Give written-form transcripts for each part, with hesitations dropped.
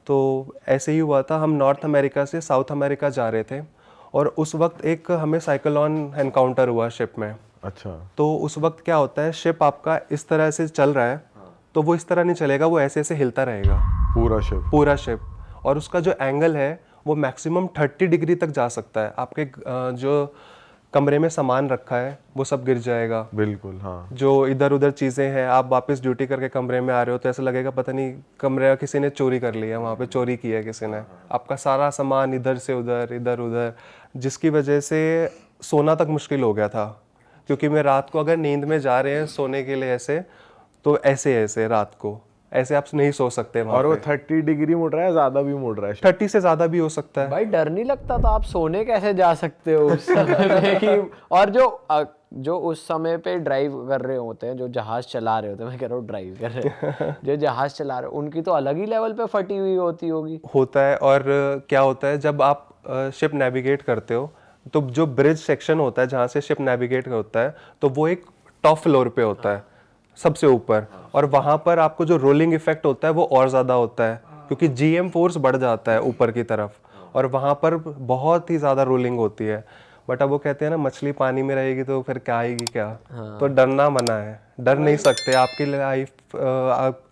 तो ऐसे ही हुआ था, हम नॉर्थ अमेरिका से साउथ अमेरिका जा रहे थे और उस वक्त एक हमें साइक्लोन एनकाउंटर हुआ शिप में। अच्छा। तो उस वक्त क्या होता है, शिप आपका इस तरह से चल रहा है तो वो इस तरह नहीं चलेगा, वो ऐसे ऐसे हिलता रहेगा पूरा शिप। और उसका जो एंगल है वो मैक्सिमम 30 डिग्री तक जा सकता है। आपके जो कमरे में सामान रखा है वो सब गिर जाएगा। बिल्कुल, हाँ। जो इधर उधर चीज़ें हैं, आप वापस ड्यूटी करके कमरे में आ रहे हो तो ऐसा लगेगा पता नहीं कमरे किसी ने चोरी कर लिया, वहाँ पे चोरी किया है किसी ने। आपका सारा सामान इधर से उधर इधर उधर, जिसकी वजह से सोना तक मुश्किल हो गया था। क्योंकि मैं रात को अगर नींद में जा रहे हैं सोने के लिए ऐसे, तो ऐसे रात को ऐसे आप नहीं सो सकते वहाँ और वो पे। 30 डिग्री मुड़ रहा है, ज्यादा भी मुड़ रहा है। 30 से ज़्यादा भी हो सकता है। भाई डर नहीं लगता? तो आप सोने कैसे जा सकते हो उस समय पे कि और जो उस समय पे ड्राइव कर रहे होते हैं, जो जहाज चला रहे होते हैं, मैं कह रहा हूँ ड्राइव कर रहे हैं जो जहाज चला रहे हैं, उनकी तो अलग ही लेवल पे फटी हुई होती होगी। होता है। और क्या होता है, जब आप शिप नेविगेट करते हो तो जो ब्रिज सेक्शन होता है जहाँ से शिप नेविगेट होता है, तो वो एक टॉप फ्लोर पे होता है, सबसे ऊपर। और वहाँ पर आपको जो रोलिंग इफेक्ट होता है वो और ज़्यादा होता है, क्योंकि जीएम फोर्स बढ़ जाता है ऊपर की तरफ और वहाँ पर बहुत ही ज़्यादा रोलिंग होती है। बट अब वो कहते हैं ना, मछली पानी में रहेगी तो फिर क्या आएगी क्या। तो डरना मना है, डर नहीं सकते। आपकी लाइफ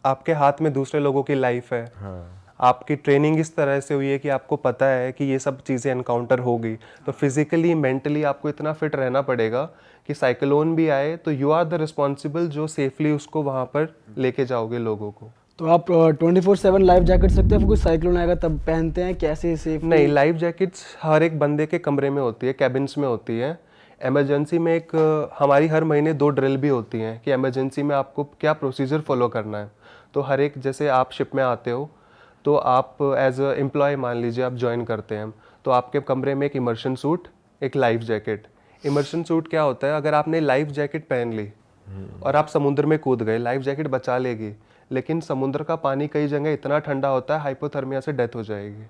आपके हाथ में दूसरे लोगों की लाइफ है। आपकी ट्रेनिंग इस तरह से हुई है कि आपको पता है कि ये सब चीज़ें एनकाउंटर होगी, तो फिजिकली मेंटली आपको इतना फिट रहना पड़ेगा कि साइक्लोन भी आए तो यू आर द रिस्पॉन्सिबल जो सेफली उसको वहाँ पर लेके जाओगे लोगों को। तो आप 24/7 लाइफ जैकेट सकते हैं, कोई साइक्लोन आएगा तब पहनते हैं, कैसे सेफ? नहीं, लाइफ जैकेट्स हर एक बंदे के कमरे में होती है, कैबिन्स में होती है। इमरजेंसी में एक हमारी हर महीने 2 ड्रिल भी होती हैं कि इमरजेंसी में आपको क्या प्रोसीजर फॉलो करना है। तो हर एक, जैसे आप शिप में आते हो तो आप एज अ एम्प्लॉय मान लीजिए आप ज्वाइन करते हैं, तो आपके कमरे में एक इमर्शन सूट, एक लाइफ जैकेट। इमर्शन सूट क्या होता है, अगर आपने लाइफ जैकेट पहन ली और आप समुद्र में कूद गए, लाइफ जैकेट बचा लेगी, लेकिन समुद्र का पानी कई जगह इतना ठंडा होता है हाइपोथर्मिया से डेथ हो जाएगी,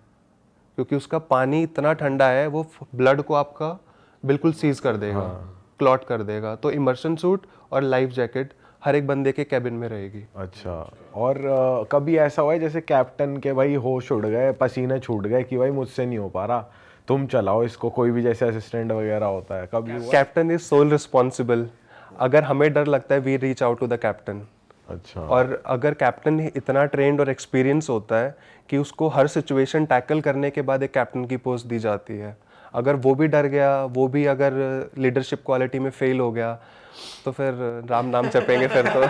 क्योंकि उसका पानी इतना ठंडा है वो ब्लड को आपका बिल्कुल सीज कर देगा, क्लॉट कर देगा। तो इमर्शन सूट और लाइफ जैकेट हर एक बंदे के कैबिन में रहेगी। अच्छा। और कभी ऐसा हुआ है जैसे कैप्टन के भाई होश उड़ गए, पसीने छूट गए कि भाई मुझसे नहीं हो पा रहा, तुम चलाओ इसको, कोई भी जैसे असिस्टेंट वगैरह होता है, कभी हुआ? Captain is sole responsible. अगर हमें डर लगता है we reach out to the captain. अच्छा। और अगर कैप्टन इतना ट्रेंड और एक्सपीरियंस होता है कि उसको हर सिचुएशन टैकल करने के बाद एक कैप्टन की पोस्ट दी जाती है, अगर वो भी डर गया, वो भी अगर लीडरशिप क्वालिटी में फेल हो गया, तो फिर राम नाम जपेंगे फिर तो।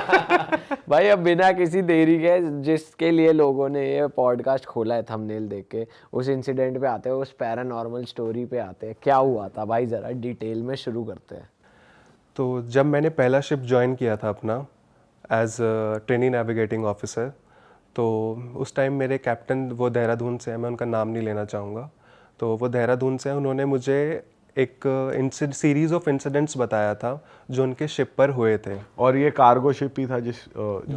भाई अब बिना किसी देरी के, जिसके लिए लोगों ने ये पॉडकास्ट खोला है थंबनेल देख के, उस इंसिडेंट पे आते हैं, उस पैरानॉर्मल स्टोरी पे आते हैं। क्या हुआ था भाई, ज़रा डिटेल में शुरू करते हैं। तो जब मैंने पहला शिप ज्वाइन किया था अपना एज ट्रेनी नेविगेटिंग ऑफिसर, तो उस टाइम मेरे कैप्टन वो देहरादून से हैं, मैं उनका नाम नहीं लेना चाहूँगा, तो वो देहरादून से हैं। उन्होंने मुझे एक सीरीज ऑफ इंसिडेंट्स बताया था जो उनके शिप पर हुए थे। और ये कार्गो शिप ही था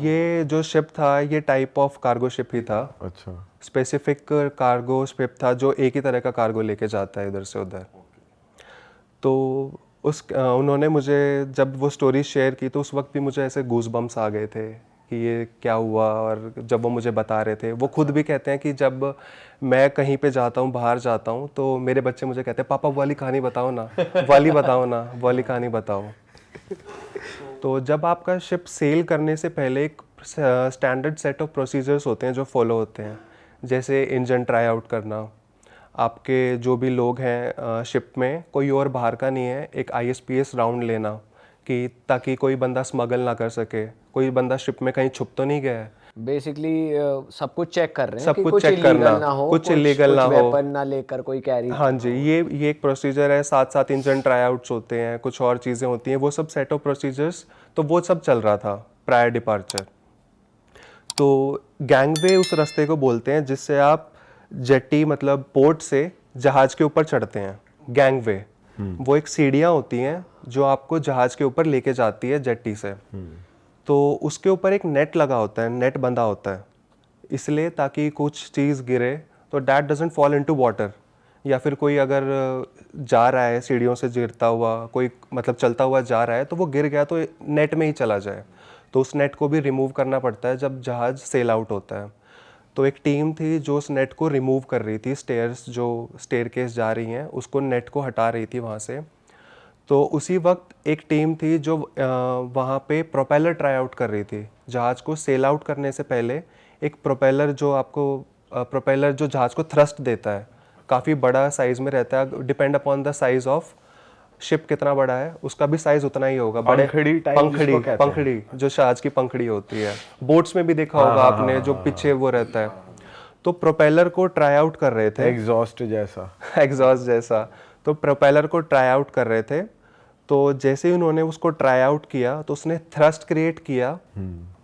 ये जो शिप था ये टाइप ऑफ कार्गो शिप ही था। अच्छा। स्पेसिफिक कार्गो शिप था जो एक ही तरह का कार्गो लेके जाता है इधर से उधर। तो उन्होंने मुझे जब वो स्टोरी शेयर की तो उस वक्त भी मुझे ऐसे गूज बम्स आ गए थे कि ये क्या हुआ। और जब वो मुझे बता रहे थे, वो खुद भी कहते हैं कि जब मैं कहीं पे जाता हूँ, बाहर जाता हूँ, तो मेरे बच्चे मुझे कहते हैं पापा वो वाली कहानी बताओ ना, वाली बताओ ना, वाली कहानी बताओ। तो जब आपका शिप सेल करने से पहले एक स्टैंडर्ड सेट ऑफ प्रोसीजर्स होते हैं जो फॉलो होते हैं, जैसे इंजन ट्राई आउट करना, आपके जो भी लोग हैं शिप में कोई और बाहर का नहीं है, एक ISPS राउंड लेना कि ताकि कोई बंदा स्मगल ना कर सके, कोई बंदा शिप में कहीं छुप तो नहीं गया है। बेसिकली सब कुछ चेक कर रहे हैं सब कि कुछ कुछ चेक इलीगल करना, ना हो, कुछ इलीगल ना हो, वेपन ना लेकर कोई कैरी। हाँ जी, ये एक प्रोसीजर है। साथ साथ इंजन ट्राई आउट्स होते हैं, कुछ और चीज़ें होती हैं, वो सब सेट ऑफ प्रोसीजर्स, तो वो सब चल रहा था प्रायर डिपार्चर। तो गैंगवे उस रास्ते को बोलते हैं जिससे आप जेटी मतलब पोर्ट से जहाज के ऊपर चढ़ते हैं। गैंगवे वो एक सीढ़ियाँ होती हैं जो आपको जहाज के ऊपर लेके जाती है जेटी से। तो उसके ऊपर एक नेट लगा होता है, नेट बंधा होता है, इसलिए ताकि कुछ चीज़ गिरे तो that doesn't fall into water, या फिर कोई अगर जा रहा है सीढ़ियों से गिरता हुआ, कोई मतलब चलता हुआ जा रहा है तो वो गिर गया तो नेट में ही चला जाए। तो उस नेट को भी रिमूव करना पड़ता है जब जहाज सेल आउट होता है। तो एक टीम थी जो उस नेट को रिमूव कर रही थी, स्टेयर्स जो स्टेयरकेस जा रही हैं उसको, नेट को हटा रही थी वहाँ से। तो उसी वक्त एक टीम थी जो वहाँ पे प्रोपेलर ट्राई आउट कर रही थी। जहाज़ को सेल आउट करने से पहले एक प्रोपेलर जो आपको प्रोपेलर जो जहाज़ को थ्रस्ट देता है, काफ़ी बड़ा साइज़ में रहता है, depend upon the size of ship कितना बड़ा है उसका भी साइज़ उतना ही होगा। बड़े पंखड़ी टाइप जिसको कहते हैं। पंखड़ी जो जहाज़ की पंखड़ी होती है, बोट्स में भी देखा होगा आपने, जो पीछे वो रहता है। तो प्रोपेलर को ट्राई आउट कर रहे थे, एग्जॉस्ट जैसा। एग्जॉस्ट जैसा। तो प्रोपेलर को ट्राई आउट कर रहे थे। तो जैसे ही उन्होंने उसको ट्राई आउट किया तो उसने थ्रस्ट क्रिएट किया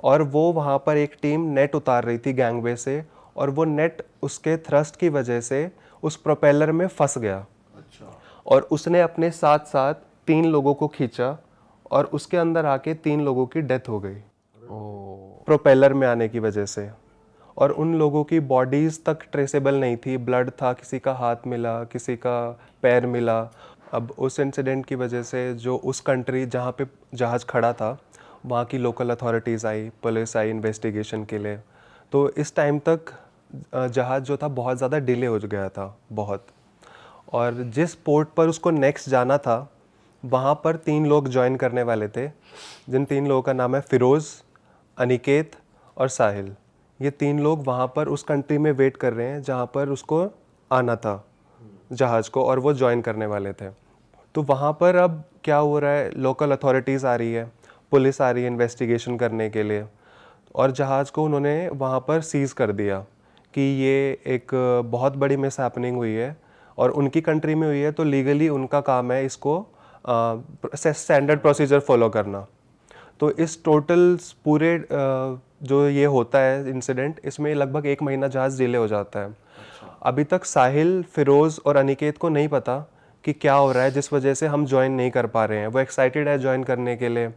और वो वहाँ पर एक टीम नेट उतार रही थी गैंगवे से, और वो नेट उसके थ्रस्ट की वजह से उस प्रोपेलर में फंस गया। और उसने अपने साथ साथ 3 लोगों को खींचा और उसके अंदर आके 3 लोगों की डेथ हो गई प्रोपेलर में आने की वजह से। और उन लोगों की बॉडीज़ तक ट्रेसेबल नहीं थी, ब्लड था, किसी का हाथ मिला, किसी का पैर मिला। अब उस इंसिडेंट की वजह से जो उस कंट्री जहाँ पे जहाज़ खड़ा था वहाँ की लोकल अथॉरिटीज़ आई, पुलिस आई इन्वेस्टिगेशन के लिए। तो इस टाइम तक जहाज़ जो था बहुत ज़्यादा डिले हो गया था, बहुत। और जिस पोर्ट पर उसको नेक्स्ट जाना था वहाँ पर 3 लोग ज्वाइन करने वाले थे, जिन 3 लोगों का नाम है फ़िरोज़, अनिकेत और साहिल। ये 3 लोग वहाँ पर उस कंट्री में वेट कर रहे हैं जहाँ पर उसको आना था जहाज़ को, और वो ज्वाइन करने वाले थे। तो वहाँ पर अब क्या हो रहा है, लोकल अथॉरिटीज़ आ रही है, पुलिस आ रही है इन्वेस्टिगेशन करने के लिए, और जहाज़ को उन्होंने वहाँ पर सीज़ कर दिया कि ये एक बहुत बड़ी मिस हैपनिंग हुई है और उनकी कंट्री में हुई है, तो लीगली उनका काम है इसको स्टैंडर्ड प्रोसीजर फॉलो करना। तो इस टोटल पूरे जो ये होता है इंसिडेंट, इसमें लगभग 1 महीना जहाज़ डिले हो जाता है। अभी तक साहिल, फ़िरोज़ और अनिकेत को नहीं पता कि क्या हो रहा है जिस वजह से हम ज्वाइन नहीं कर पा रहे हैं। वो एक्साइटेड है ज्वाइन करने के लिए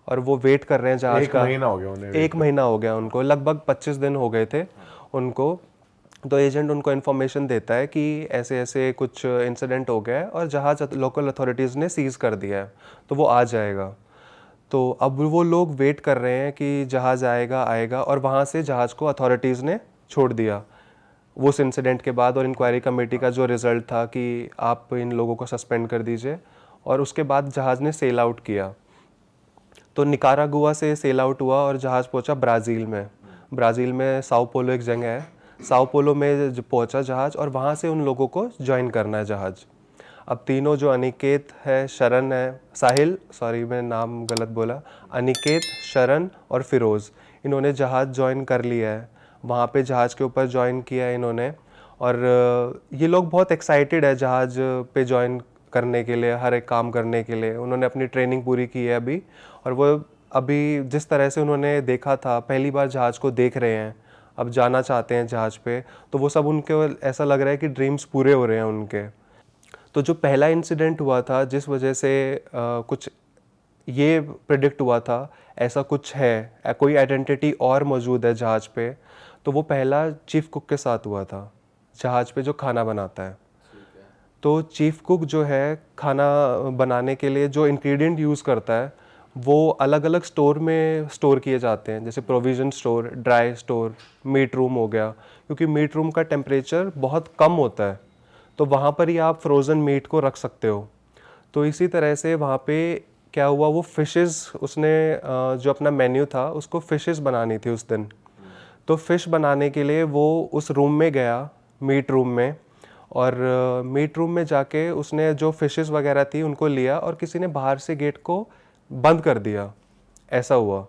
और वो वेट कर रहे हैं जहाज़ का। 1 महीना हो गया उन्हें। 1 महीना हो गया उनको, लगभग 25 दिन हो गए थे उनको। तो एजेंट उनको इन्फॉर्मेशन देता है कि ऐसे ऐसे कुछ इंसिडेंट हो गया है और जहाज़ लोकल अथॉरिटीज़ ने सीज़ कर दिया है, तो वो आ जाएगा। तो अब वो लोग वेट कर रहे हैं कि जहाज़ आएगा, और वहाँ से जहाज़ को अथॉरिटीज़ ने छोड़ दिया वो उस इंसिडेंट के बाद। और इंक्वायरी कमेटी का जो रिज़ल्ट था कि आप इन लोगों को सस्पेंड कर दीजिए, और उसके बाद जहाज़ ने सेल आउट किया। तो निकारागुआ से सेल आउट हुआ और जहाज़ पहुंचा ब्राज़ील में। ब्राज़ील में साओ पोलो एक जगह है, साओ पोलो में पहुंचा जहाज़, और वहाँ से उन लोगों को ज्वाइन करना है जहाज़। अब तीनों जो अनिकेत है, शरण है, साहिल, सॉरी मैं नाम गलत बोला, अनिकेत, शरण और फ़िरोज़, इन्होंने जहाज़ ज्वाइन कर लिया है। वहाँ पे जहाज़ के ऊपर ज्वाइन किया है इन्होंने, और ये लोग बहुत एक्साइटेड है जहाज़ पे ज्वाइन करने के लिए, हर एक काम करने के लिए। उन्होंने अपनी ट्रेनिंग पूरी की है अभी, और वो अभी जिस तरह से उन्होंने देखा था, पहली बार जहाज़ को देख रहे हैं, अब जाना चाहते हैं जहाज़ पे, तो वो सब उनके ऐसा लग रहा है कि ड्रीम्स पूरे हो रहे हैं उनके। तो जो पहला इंसिडेंट हुआ था जिस वजह से कुछ ये प्रेडिक्ट हुआ था ऐसा कुछ है, कोई आइडेंटिटी और मौजूद है जहाज़ पे, तो वो पहला चीफ कुक के साथ हुआ था, जहाज़ पे जो खाना बनाता है। तो चीफ कुक जो है खाना बनाने के लिए जो इंग्रेडिएंट यूज़ करता है वो अलग अलग स्टोर में स्टोर किए जाते हैं, जैसे provision store, dry store, meat room हो गया, क्योंकि मीट रूम का टेम्परेचर बहुत कम होता है, तो वहाँ पर ही आप फ्रोज़न मीट को रख सकते हो। तो इसी तरह से वहाँ पे क्या हुआ, वो फ़िशेज़, उसने जो अपना मेन्यू था उसको फ़िशेज़ बनानी थी उस दिन। तो फ़िश बनाने के लिए वो उस रूम में गया, मीट रूम में, और मीट रूम में जाके उसने जो फ़िशेज़ वगैरह थी उनको लिया और किसी ने बाहर से गेट को बंद कर दिया। ऐसा हुआ,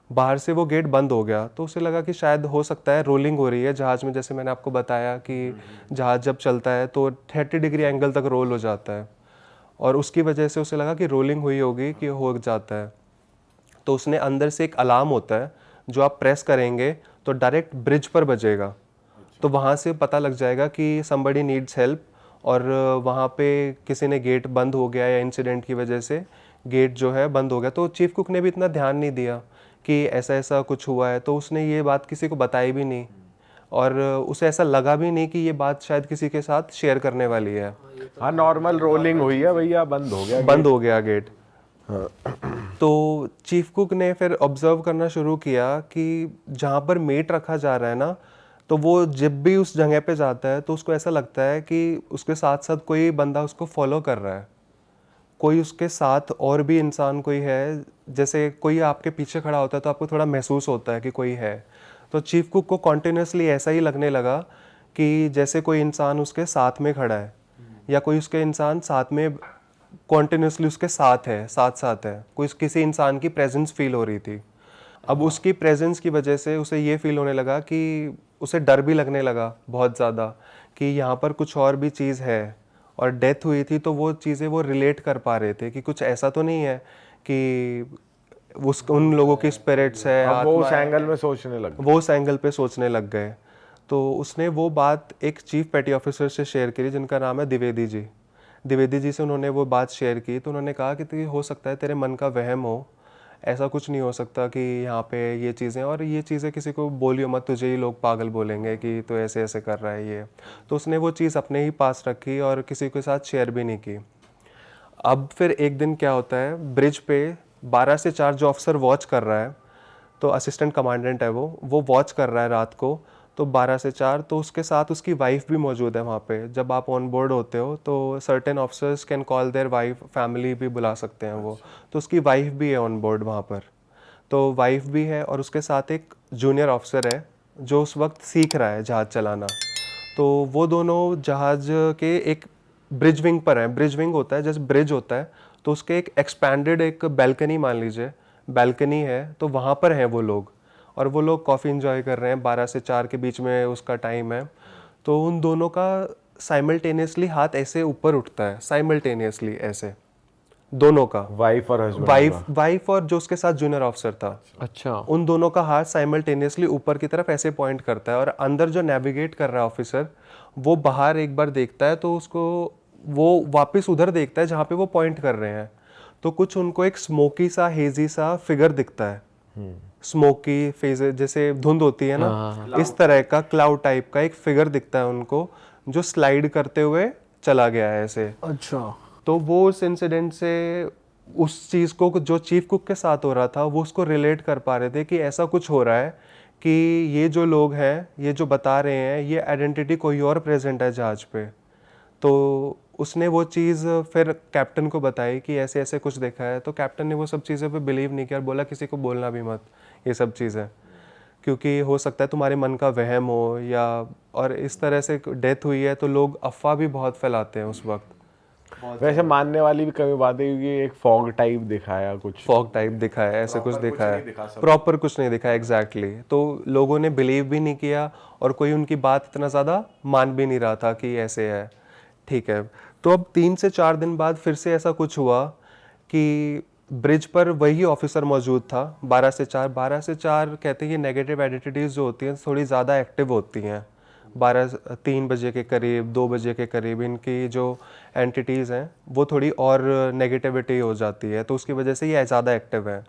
बाहर से वो गेट बंद हो गया, तो उसे लगा कि शायद हो सकता है रोलिंग हो रही है जहाज़ में, जैसे मैंने आपको बताया कि जहाज़ जब चलता है तो 30 डिग्री एंगल तक रोल हो जाता है, और उसकी वजह से उसे लगा कि रोलिंग हुई होगी, कि हो जाता है। तो उसने अंदर से एक अलार्म होता है जो आप प्रेस करेंगे तो डायरेक्ट ब्रिज पर बजेगा, तो वहाँ से पता लग जाएगा कि somebody needs हेल्प, और वहाँ पे किसी ने गेट बंद हो गया या इंसिडेंट की वजह से गेट जो है बंद हो गया। तो चीफ कुक ने भी इतना ध्यान नहीं दिया कि ऐसा ऐसा कुछ हुआ है, तो उसने ये बात किसी को बताई भी नहीं, और उसे ऐसा लगा भी नहीं कि ये बात शायद किसी के साथ शेयर करने वाली है। हाँ, नॉर्मल रोलिंग हुई है भैया, बंद हो गया गेट। तो चीफ कुक ने फिर ऑब्जर्व करना शुरू किया कि जहाँ पर मीट रखा जा रहा है ना, तो वो जब भी उस जगह पे जाता है तो उसको ऐसा लगता है कि उसके साथ साथ कोई बंदा उसको फॉलो कर रहा है, कोई उसके साथ और भी इंसान कोई है, जैसे कोई आपके पीछे खड़ा होता है तो आपको थोड़ा महसूस होता है कि कोई है। तो चीफ कुक को कॉन्टिन्यूसली ऐसा ही लगने लगा कि जैसे कोई इंसान उसके साथ में खड़ा है या कोई उसके इंसान साथ में कॉन्टिन्यूसली उसके साथ है, साथ साथ है, कोई किसी इंसान की प्रेजेंस फील हो रही थी। अब उसकी प्रेजेंस की वजह से उसे ये फील होने लगा कि उसे डर भी लगने लगा बहुत ज़्यादा कि यहाँ पर कुछ और भी चीज़ है। और डेथ हुई थी तो वो चीज़ें वो रिलेट कर पा रहे थे कि कुछ ऐसा तो नहीं है कि उन लोगों की स्पिरिट्स है, अब वो उस आत्मा है। एंगल में सोचने लग वो उस एंगल पे सोचने लग गए। तो उसने वो बात एक चीफ पेटी ऑफिसर से शेयर करी जिनका नाम है द्विवेदी जी। द्विवेदी जी से उन्होंने वो बात शेयर की तो उन्होंने कहा कि हो सकता है तेरे मन का वहम हो, ऐसा कुछ नहीं हो सकता कि यहाँ पे ये चीज़ें, और ये चीज़ें किसी को बोलियो मत, तुझे ही लोग पागल बोलेंगे कि तो ऐसे ऐसे कर रहा है ये। तो उसने वो चीज़ अपने ही पास रखी और किसी के साथ शेयर भी नहीं की। अब फिर एक दिन क्या होता है, ब्रिज पे 12 से 4 जो अफसर वॉच कर रहा है, तो असिस्टेंट कमांडेंट है वो वॉच कर रहा है रात को, तो 12 से 4, तो उसके साथ उसकी वाइफ भी मौजूद है वहाँ पे। जब आप ऑन बोर्ड होते हो तो certain officers can call their wife, family भी बुला सकते हैं वो, तो उसकी वाइफ भी है ऑन बोर्ड वहाँ पर। तो वाइफ भी है और उसके साथ एक जूनियर ऑफिसर है जो उस वक्त सीख रहा है जहाज़ चलाना। तो वो दोनों जहाज़ के एक ब्रिज विंग पर हैं। ब्रिज विंग होता है जैसे ब्रिज होता है तो उसके एक एक्सपैंडेड एक बैल्कनी, मान लीजिए बैल्कनी है, तो वहाँ पर हैं वो लोग और वो लोग कॉफ़ी इंजॉय कर रहे हैं। 12 से 4 के बीच में उसका टाइम है। तो उन दोनों का साइमल्टेनियसली हाथ ऐसे ऊपर उठता है, साइमल्टेनियसली ऐसे, दोनों का, वाइफ और हस्बैंड वाइफ और जो उसके साथ जूनियर ऑफिसर था, अच्छा, उन दोनों का हाथ साइमल्टेनियसली ऊपर की तरफ ऐसे पॉइंट करता है। और अंदर जो नेविगेट कर रहा है ऑफिसर, वो बाहर एक बार देखता है तो उसको वो वापस उधर देखता है जहाँ पे वो पॉइंट कर रहे हैं। तो कुछ उनको एक स्मोकी सा, हेजी सा फिगर दिखता है, स्मोकी फेज, जैसे धुंध होती है ना, इस तरह का क्लाउड टाइप का एक फिगर दिखता है उनको जो स्लाइड करते हुए चला गया है ऐसे। अच्छा। तो वो उस इंसिडेंट से उस चीज़ को जो चीफ कुक के साथ हो रहा था वो उसको रिलेट कर पा रहे थे कि ऐसा कुछ हो रहा है कि ये जो लोग हैं, ये जो बता रहे हैं, ये आइडेंटिटी कोई और प्रेजेंट है जहाज पे। तो उसने वो चीज़ फिर कैप्टन को बताई कि ऐसे ऐसे कुछ देखा है। तो कैप्टन ने वो सब चीज़ें पे बिलीव नहीं किया और बोला किसी को बोलना भी मत ये सब चीज़ें, क्योंकि हो सकता है तुम्हारे मन का वहम हो या, और इस तरह से डेथ हुई है तो लोग अफवाह भी बहुत फैलाते हैं उस वक्त। वैसे मानने वाली भी कमी बात है क्योंकि एक फॉग टाइप दिखाया, कुछ फॉग टाइप दिखाया है, ऐसे कुछ दिखाया है, प्रॉपर कुछ नहीं दिखाया एग्जैक्टली। तो लोगों ने बिलीव भी नहीं किया और कोई उनकी बात इतना ज़्यादा मान भी नहीं रहा था कि ऐसे है। ठीक है, तो अब 3 से 4 दिन बाद फिर से ऐसा कुछ हुआ कि ब्रिज पर वही ऑफिसर मौजूद था। 12 से 4 कहते हैं कि नेगेटिव आइडेंटिटीज़ जो होती हैं थोड़ी ज़्यादा एक्टिव होती हैं। 3 बजे के करीब, 2 बजे के करीब इनकी जो एंटिटीज़ हैं वो थोड़ी और नेगेटिविटी हो जाती है, तो उसकी वजह से ये ज़्यादा एक्टिव है।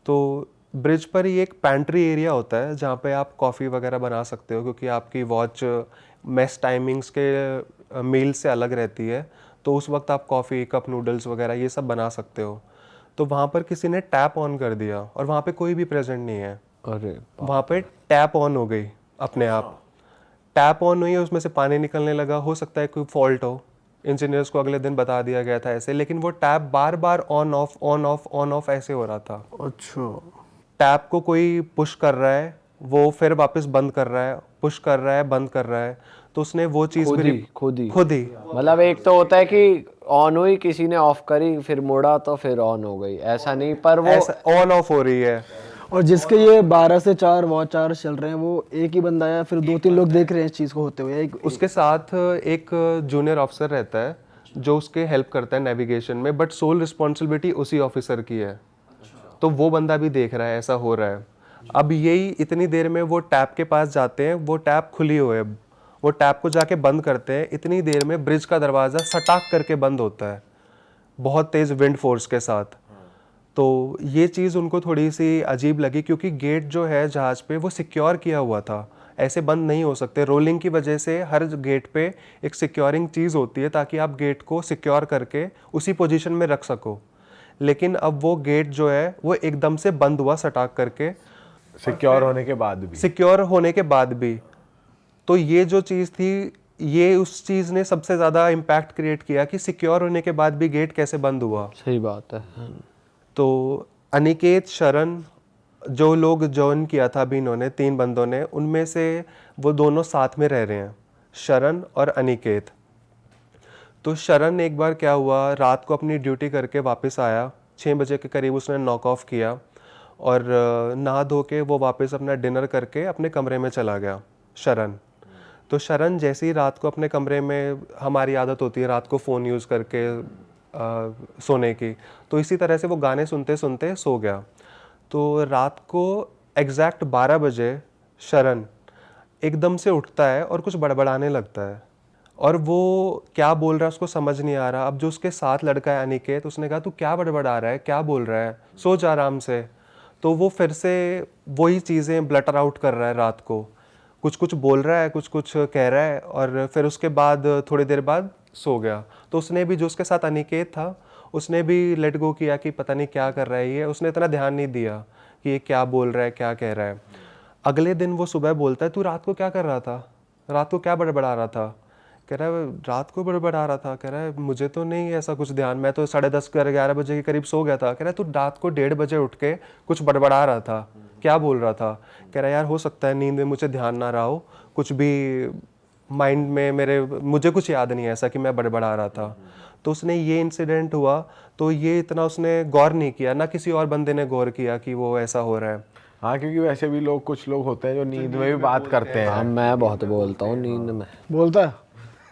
तो ब्रिज पर ही एक पैंट्री एरिया होता है जहाँ पे आप कॉफ़ी वगैरह बना सकते हो, क्योंकि आपकी वॉच मेस टाइमिंग्स के मील से अलग रहती है, तो उस वक्त आप कॉफ़ी, कप नूडल्स वगैरह ये सब बना सकते हो। तो वहाँ पर किसी ने टैप ऑन कर दिया और वहाँ पे कोई भी प्रेजेंट नहीं है। अरे वहाँ पे टैप ऑन हो गई अपने आप, टैप ऑन हुई है, उसमें से पानी निकलने लगा। हो सकता है कोई फॉल्ट हो, इंजीनियर्स को अगले दिन बता दिया गया था ऐसे, लेकिन वो tap bar bar on off on off on off ऐसे हो रहा था। अच्छा। टैप को कोई पुश कर रहा है, वो फिर वापस बंद कर रहा है, पुश कर रहा है, बंद कर रहा है। तो उसने वो चीज़ खुद ही खुद ही मतलब एक तो होता है कि ऑन हुई, किसी ने ऑफ करी, फिर मोड़ा तो फिर ऑन हो गई, ऐसा नहीं, पर वो ऑन ऑफ हो रही है। और जिसके ये 12 से 4 वॉच आवर्स चल रहे हैं वो एक ही बंदा है, फिर 2-3 लोग देख रहे हैं इस चीज़ को होते हुए? उसके साथ एक जूनियर ऑफिसर रहता है जो उसके हेल्प करता है नेविगेशन में, बट सोल रिस्पॉन्सिबिलिटी उसी ऑफिसर की है। तो वो बंदा भी देख रहा है ऐसा हो रहा है। अब यही इतनी देर में वो टैप के पास जाते हैं, वो टैप खुली हुई है, वो टैप को जाके बंद करते हैं। इतनी देर में ब्रिज का दरवाज़ा सटाक करके बंद होता है, बहुत तेज़ विंड फोर्स के साथ। तो ये चीज़ उनको थोड़ी सी अजीब लगी, क्योंकि गेट जो है जहाज़ पे वो सिक्योर किया हुआ था, ऐसे बंद नहीं हो सकते। रोलिंग की वजह से हर गेट पे एक सिक्योरिंग चीज़ होती है ताकि आप गेट को सिक्योर करके उसी पोजीशन में रख सको। लेकिन अब वो गेट जो है वो एकदम से बंद हुआ सटाक करके, सिक्योर होने के बाद भी। सिक्योर होने के बाद भी। तो ये जो चीज़ थी, ये उस चीज़ ने सबसे ज़्यादा इम्पैक्ट क्रिएट किया कि सिक्योर होने के बाद भी गेट कैसे बंद हुआ। सही बात है। तो अनिकेत, शरण, जो लोग ज्वाइन किया था अभी इन्होंने 3 बंदों ने, उनमें से वो दोनों साथ में रह रहे हैं, शरण और अनिकेत। तो शरण एक बार क्या हुआ, रात को अपनी ड्यूटी करके वापस आया, 6 बजे के करीब उसने नॉक ऑफ किया और नहा धो के वो वापस अपना डिनर करके अपने कमरे में चला गया, शरण। तो शरण जैसे ही रात को अपने कमरे में, हमारी आदत होती है रात को फ़ोन यूज़ करके सोने की, तो इसी तरह से वो गाने सुनते सुनते सो गया। तो रात को एग्जैक्ट 12 बजे शरण एकदम से उठता है और कुछ बड़बड़ाने लगता है, और वो क्या बोल रहा है उसको समझ नहीं आ रहा। अब जो उसके साथ लड़का है अनिकेत, उसने कहा तू क्या बड़बड़ा रहा है, क्या बोल रहा है, सो जा आराम से। तो वो फिर से वही चीज़ें ब्लटर आउट कर रहा है रात को, कुछ कुछ बोल रहा है, कुछ कुछ कह रहा है, और फिर उसके बाद थोड़ी देर बाद सो गया। तो उसने भी, जो उसके साथ अनिकेत था, उसने भी लेट गो किया कि पता नहीं क्या कर रहा है ये, उसने इतना ध्यान नहीं दिया कि ये क्या बोल रहा है, क्या कह रहा है। अगले दिन वो सुबह बोलता है, तू रात को क्या कर रहा था, रात को क्या बड़बड़ा रहा था? कह रहा है रात को बड़बड़ा रहा था। कह रहा है मुझे तो नहीं ऐसा कुछ ध्यान, मैं तो 10:30 11 बजे के करीब सो गया था। कह रहा है तू रात को 1:30 बजे उठ के कुछ बड़बड़ा रहा था, क्या बोल रहा था? कह रहा है यार हो सकता है नींद में मुझे ध्यान ना रहा हो, कुछ भी माइंड में मेरे, मुझे कुछ याद नहीं है ऐसा कि मैं बड़बड़ा रहा था। तो उसने ये इंसिडेंट हुआ, तो ये इतना उसने गौर नहीं किया, ना किसी और बंदे ने गौर किया कि वो ऐसा हो रहा है। हाँ, क्योंकि वैसे भी लोग, कुछ लोग होते हैं जो नींद में भी बात करते हाँ, हैं। मैं बहुत बोलता हूँ नींद में। बोलता है।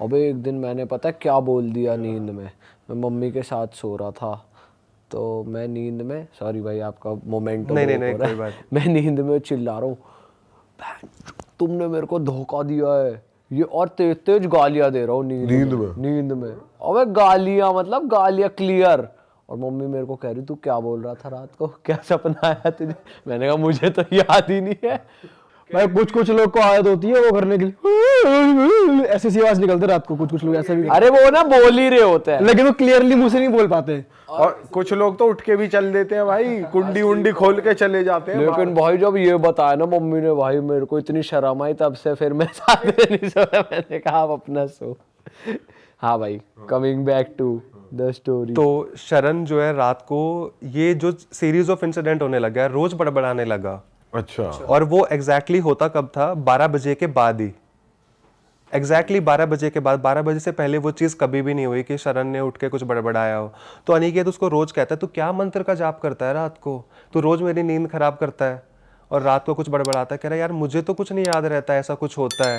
अबे एक दिन मैंने पता है क्या बोल दिया नींद में, मैं मम्मी के साथ सो रहा था, तो मैं नींद में, सॉरी भाई आपका मोमेंट नहीं, कोई बात। मैं नींद में चिल्ला रहा हूँ, तुमने मेरे को धोखा दिया है ये, और तेज तेज गालियां दे रहा हूँ नींद में। अबे गालियां, मतलब गालियां क्लियर। और मम्मी मेरे को कह रही तू क्या बोल रहा था रात को, क्या सपना आया तुझे? मैंने कहा मुझे तो याद ही नहीं है। भाई कुछ कुछ लोग को आदत होती है वो करने के लिए ऐसी सी आवाज निकलते रात को, कुछ कुछ लोग ऐसे भी, अरे वो ना बोल ही रहे होते हैं, लेकिन वो क्लियरली मुंह से नहीं बोल पाते। और कुछ लोग तो उठ के भी चल देते हैं भाई, कुंडी उंडी खोल के चले जाते हैं। लेकिन भाई जब ये बताया ना मम्मी ने, भाई मेरे को इतनी शर्म आई, तब से फिर मैं साथ में नहीं सोया। मैंने कहा आप अपना सो। हाँ भाई, coming back to the story. तो शरण जो है रात को, ये जो सीरीज ऑफ इंसिडेंट होने लगा, रोज बड़बड़ाने लगा। अच्छा। और वो एग्जैक्टली होता कब था? 12 बजे के बाद ही, एग्जैक्टली 12 बजे के बाद। 12 बजे से पहले वो चीज़ कभी भी नहीं हुई कि शरण ने उठ के कुछ बड़बड़ाया हो। तो अनिकेत उसको रोज कहता है तू क्या मंत्र का जाप करता है रात को, तू रोज मेरी नींद खराब करता है और रात को कुछ बड़बड़ाता है। कह रहा है यार मुझे तो कुछ नहीं याद रहता, ऐसा कुछ होता है।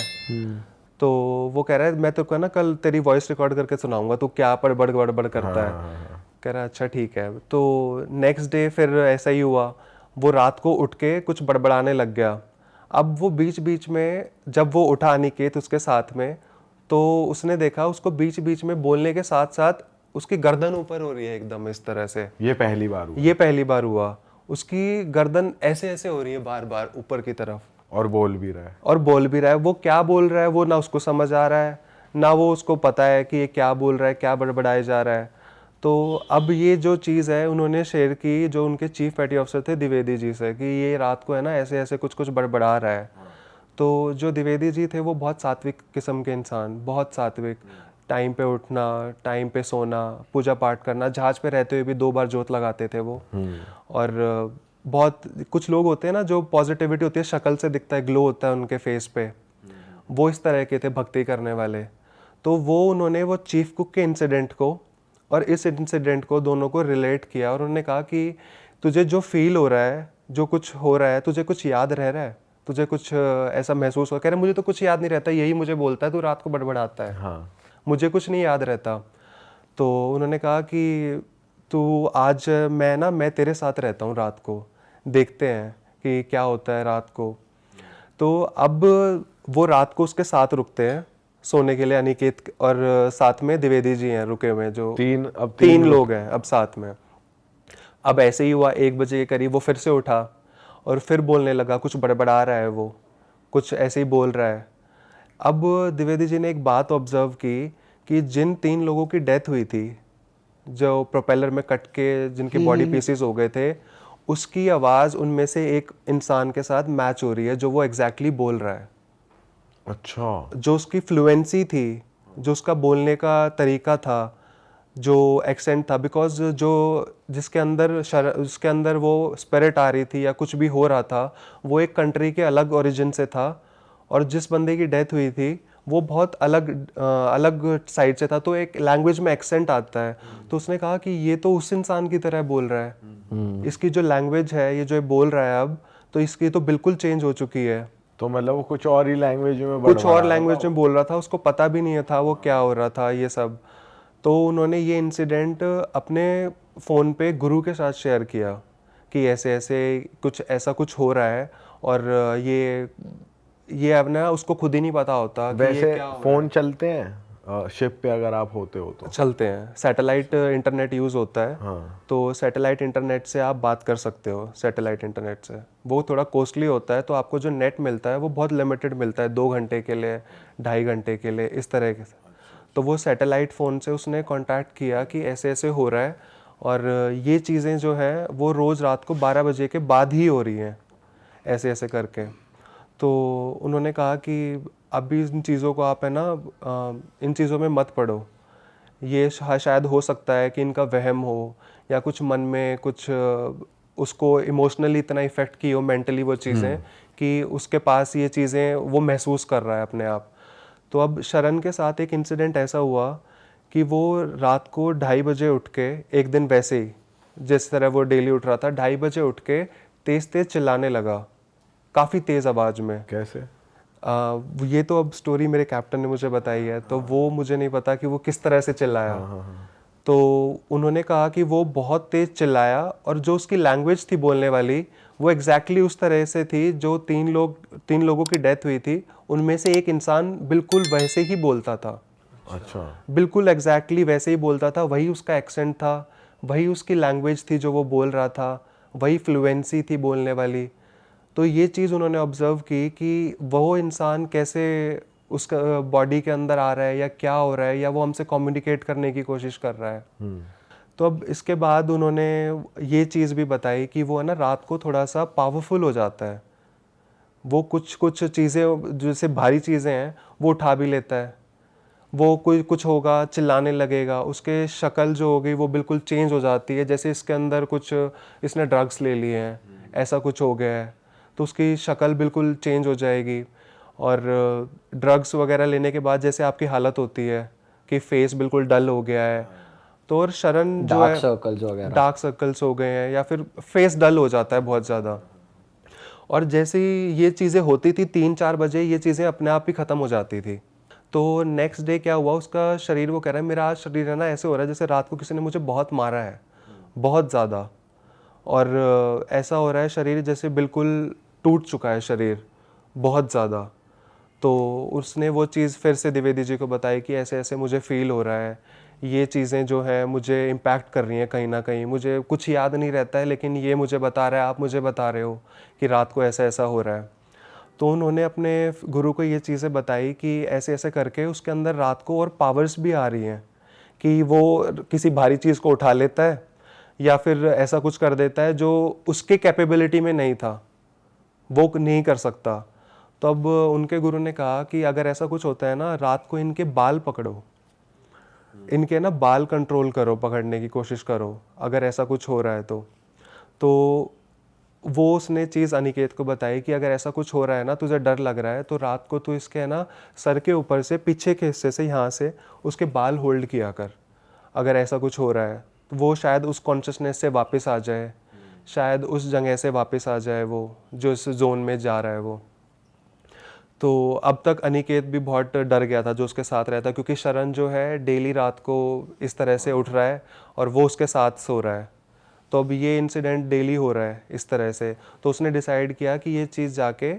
तो वो कह रहा है मैं तेरे को ना कल तेरी वॉइस रिकॉर्ड करके सुनाऊंगा, तू क्या बड़बड़ गड़बड़ करता है। कह रहा है अच्छा ठीक है। तो नेक्स्ट डे फिर ऐसा ही हुआ, वो रात को उठ के कुछ बड़बड़ाने लग गया। अब वो बीच बीच में, जब वो उठा अनिकेत उसके साथ में, तो उसने देखा उसको बीच बीच में बोलने के साथ साथ उसकी गर्दन ऊपर हो रही है एकदम इस तरह से। ये पहली बार हुआ? ये पहली बार हुआ। उसकी गर्दन ऐसे ऐसे हो रही है बार बार ऊपर की तरफ, और बोल भी रहा है। और बोल भी रहा है। वो क्या बोल रहा है वो ना उसको समझ आ रहा है, ना वो उसको पता है कि ये क्या बोल रहा है, क्या बड़बड़ाया जा रहा है। तो अब ये जो चीज़ है उन्होंने शेयर की जो उनके चीफ पेटी ऑफिसर थे द्विवेदी जी से, कि ये रात को है ना ऐसे ऐसे कुछ कुछ बड़बड़ा रहा है। तो जो द्विवेदी जी थे वो बहुत सात्विक किस्म के इंसान, बहुत सात्विक, टाइम पे उठना, टाइम पे सोना, पूजा पाठ करना, जहाज पे रहते हुए भी 2 बार जोत लगाते थे वो। और बहुत कुछ लोग होते हैं ना जो पॉजिटिविटी होती है, शक्ल से दिखता है, ग्लो होता है उनके फेस पे, वो इस तरह के थे भक्ति करने वाले। तो वो उन्होंने वो चीफ कुक के इंसिडेंट को और इस इंसिडेंट को दोनों को रिलेट किया, और उन्होंने कहा कि तुझे जो फील हो रहा है, जो कुछ हो रहा है, तुझे कुछ याद रह रहा है, तुझे कुछ ऐसा महसूस हो? कह रहे मुझे तो कुछ याद नहीं रहता, यही मुझे बोलता है तू रात को बड़बड़ाता है। हाँ। मुझे कुछ नहीं याद रहता। तो उन्होंने कहा कि तू आज मैं तेरे साथ रहता हूँ रात को, देखते हैं कि क्या होता है रात को। तो अब वो रात को उसके साथ रुकते हैं सोने के लिए, अनिकेत, और साथ में द्विवेदी जी हैं रुके हुए, जो तीन लोग हैं अब साथ में। अब ऐसे ही हुआ 1 बजे के करीब वो फिर से उठा और फिर बोलने लगा, कुछ बड़बड़ा रहा है वो, कुछ ऐसे ही बोल रहा है। अब द्विवेदी जी ने एक बात ऑब्जर्व की कि जिन 3 लोगों की डेथ हुई थी, जो प्रोपेलर में कट के जिनके बॉडी पीसेस हो गए थे, उसकी आवाज़ उनमें से एक इंसान के साथ मैच हो रही है जो वो एग्जैक्टली बोल रहा है। अच्छा। जो उसकी फ्लुएंसी थी, जो उसका बोलने का तरीका था, जो एक्सेंट था, बिकॉज जो उसके अंदर वो स्पिरिट आ रही थी या कुछ भी हो रहा था, वो एक कंट्री के अलग ओरिजिन से था, और जिस बंदे की डेथ हुई थी वो बहुत अलग साइड से था, तो एक लैंग्वेज में एक्सेंट आता है। तो उसने कहा कि ये तो उस इंसान की तरह बोल रहा है, इसकी जो लैंग्वेज है, ये जो बोल रहा है अब, तो इसकी तो बिल्कुल चेंज हो चुकी है। तो मतलब वो कुछ और ही लैंग्वेज में कुछ और बड़बड़ा लैंग्वेज में बोल रहा था, उसको पता भी नहीं था वो क्या हो रहा था ये सब। तो उन्होंने ये इंसिडेंट अपने फ़ोन पे गुरु के साथ शेयर किया कि ऐसे ऐसे ऐसा कुछ हो रहा है, और ये अब ना उसको खुद ही नहीं पता होता कि वैसे ये क्या हो फोन चलते हैं शिप पे अगर आप होते हो तो? चलते हैं। सैटेलाइट इंटरनेट यूज़ होता है। हाँ। तो सैटेलाइट इंटरनेट से आप बात कर सकते हो। सैटेलाइट इंटरनेट से वो थोड़ा कॉस्टली होता है, तो आपको जो नेट मिलता है वो बहुत लिमिटेड मिलता है, 2 घंटे के लिए, 2.5 घंटे के लिए, इस तरह के। तो वो सैटेलाइट फ़ोन से उसने कांटेक्ट किया कि ऐसे ऐसे हो रहा है, और ये चीज़ें जो हैं वो रोज़ रात को 12 बजे के बाद ही हो रही हैं, ऐसे ऐसे करके। तो उन्होंने कहा कि अभी इन चीज़ों को आप है ना, इन चीज़ों में मत पड़ो, ये शायद हो सकता है कि इनका वहम हो, या कुछ मन में कुछ उसको इमोशनली इतना इफ़ेक्ट की हो, मेंटली वो चीज़ें, कि उसके पास ये चीज़ें वो महसूस कर रहा है अपने आप। तो अब शरण के साथ एक इंसिडेंट ऐसा हुआ कि वो रात को 2:30 बजे उठ के, एक दिन वैसे ही जिस तरह वो डेली उठ रहा था, 2:30 बजे उठ के तेज़ तेज़ चिल्लाने लगा, काफ़ी तेज़ आवाज़ में। कैसे? ये तो अब स्टोरी मेरे कैप्टन ने मुझे बताई है, तो वो मुझे नहीं पता कि वो किस तरह से चिल्लाया। तो उन्होंने कहा कि वो बहुत तेज़ चिल्लाया, और जो उसकी लैंग्वेज थी बोलने वाली, वो एग्जैक्टली उस तरह से थी जो 3 लोगों की डेथ हुई थी, उनमें से एक इंसान बिल्कुल वैसे ही बोलता था। अच्छा। बिल्कुल एग्जैक्टली वैसे ही बोलता था, वही उसका एक्सेंट था, वही उसकी लैंग्वेज थी जो वो बोल रहा था, वही फ्लुएंसी थी बोलने वाली। तो ये चीज़ उन्होंने ऑब्जर्व की कि वो इंसान कैसे उसका बॉडी के अंदर आ रहा है, या क्या हो रहा है, या वो हमसे कम्युनिकेट करने की कोशिश कर रहा है। तो अब इसके बाद उन्होंने ये चीज़ भी बताई कि वो है ना रात को थोड़ा सा पावरफुल हो जाता है, वो कुछ चीज़ें जैसे भारी चीज़ें हैं वो उठा भी लेता है, वो कोई कुछ होगा चिल्लाने लगेगा, उसके शक्ल जो हो गई वो बिल्कुल चेंज हो जाती है, जैसे इसके अंदर कुछ इसने ड्रग्स ले लिए हैं, ऐसा कुछ हो गया है, तो उसकी शक्ल बिल्कुल चेंज हो जाएगी। और ड्रग्स वगैरह लेने के बाद जैसे आपकी हालत होती है कि फेस बिल्कुल डल हो गया है, तो और शरण जो है डार्क सर्कल्स हो गए हैं, या फिर फेस डल हो जाता है बहुत ज़्यादा। और जैसे ही ये चीज़ें होती थी 3-4 बजे, ये चीज़ें अपने आप ही ख़त्म हो जाती थी। तो नेक्स्ट डे क्या हुआ, उसका शरीर वो कह रहा है मेरा आज शरीर है ना ऐसे हो रहा है जैसे रात को किसी ने मुझे बहुत मारा है, बहुत ज़्यादा, और ऐसा हो रहा है शरीर जैसे बिल्कुल टूट चुका है शरीर बहुत ज़्यादा। तो उसने वो चीज़ फिर से द्विवेदी जी को बताई कि ऐसे ऐसे मुझे फ़ील हो रहा है, ये चीज़ें जो हैं मुझे इम्पैक्ट कर रही हैं कहीं ना कहीं, मुझे कुछ याद नहीं रहता है लेकिन ये मुझे बता रहा है, आप मुझे बता रहे हो कि रात को ऐसा ऐसा हो रहा है। तो उन्होंने अपने गुरु को ये चीज़ें बताई कि ऐसे ऐसे करके उसके अंदर रात को और पावर्स भी आ रही हैं, कि वो किसी भारी चीज़ को उठा लेता है, या फिर ऐसा कुछ कर देता है जो उसके कैपेबिलिटी में नहीं था, वो नहीं कर सकता। तो अब उनके गुरु ने कहा कि अगर ऐसा कुछ होता है ना, रात को इनके बाल पकड़ो, इनके ना बाल कंट्रोल करो, पकड़ने की कोशिश करो अगर ऐसा कुछ हो रहा है तो वो उसने चीज़ अनिकेत को बताई कि अगर ऐसा कुछ हो रहा है ना, तुझे डर लग रहा है, तो रात को तू इसके है ना सर के ऊपर से पीछे के हिस्से से यहाँ से उसके बाल होल्ड किया कर। अगर ऐसा कुछ हो रहा है तो वो शायद उस कॉन्शियसनेस से वापस आ जाए, शायद उस जगह से वापस आ जाए वो जो इस जोन में जा रहा है वो। तो अब तक अनिकेत भी बहुत डर गया था जो उसके साथ रहता, क्योंकि शरण जो है डेली रात को इस तरह से उठ रहा है और वो उसके साथ सो रहा है। तो अब ये इंसिडेंट डेली हो रहा है इस तरह से। तो उसने डिसाइड किया कि ये चीज़ जाके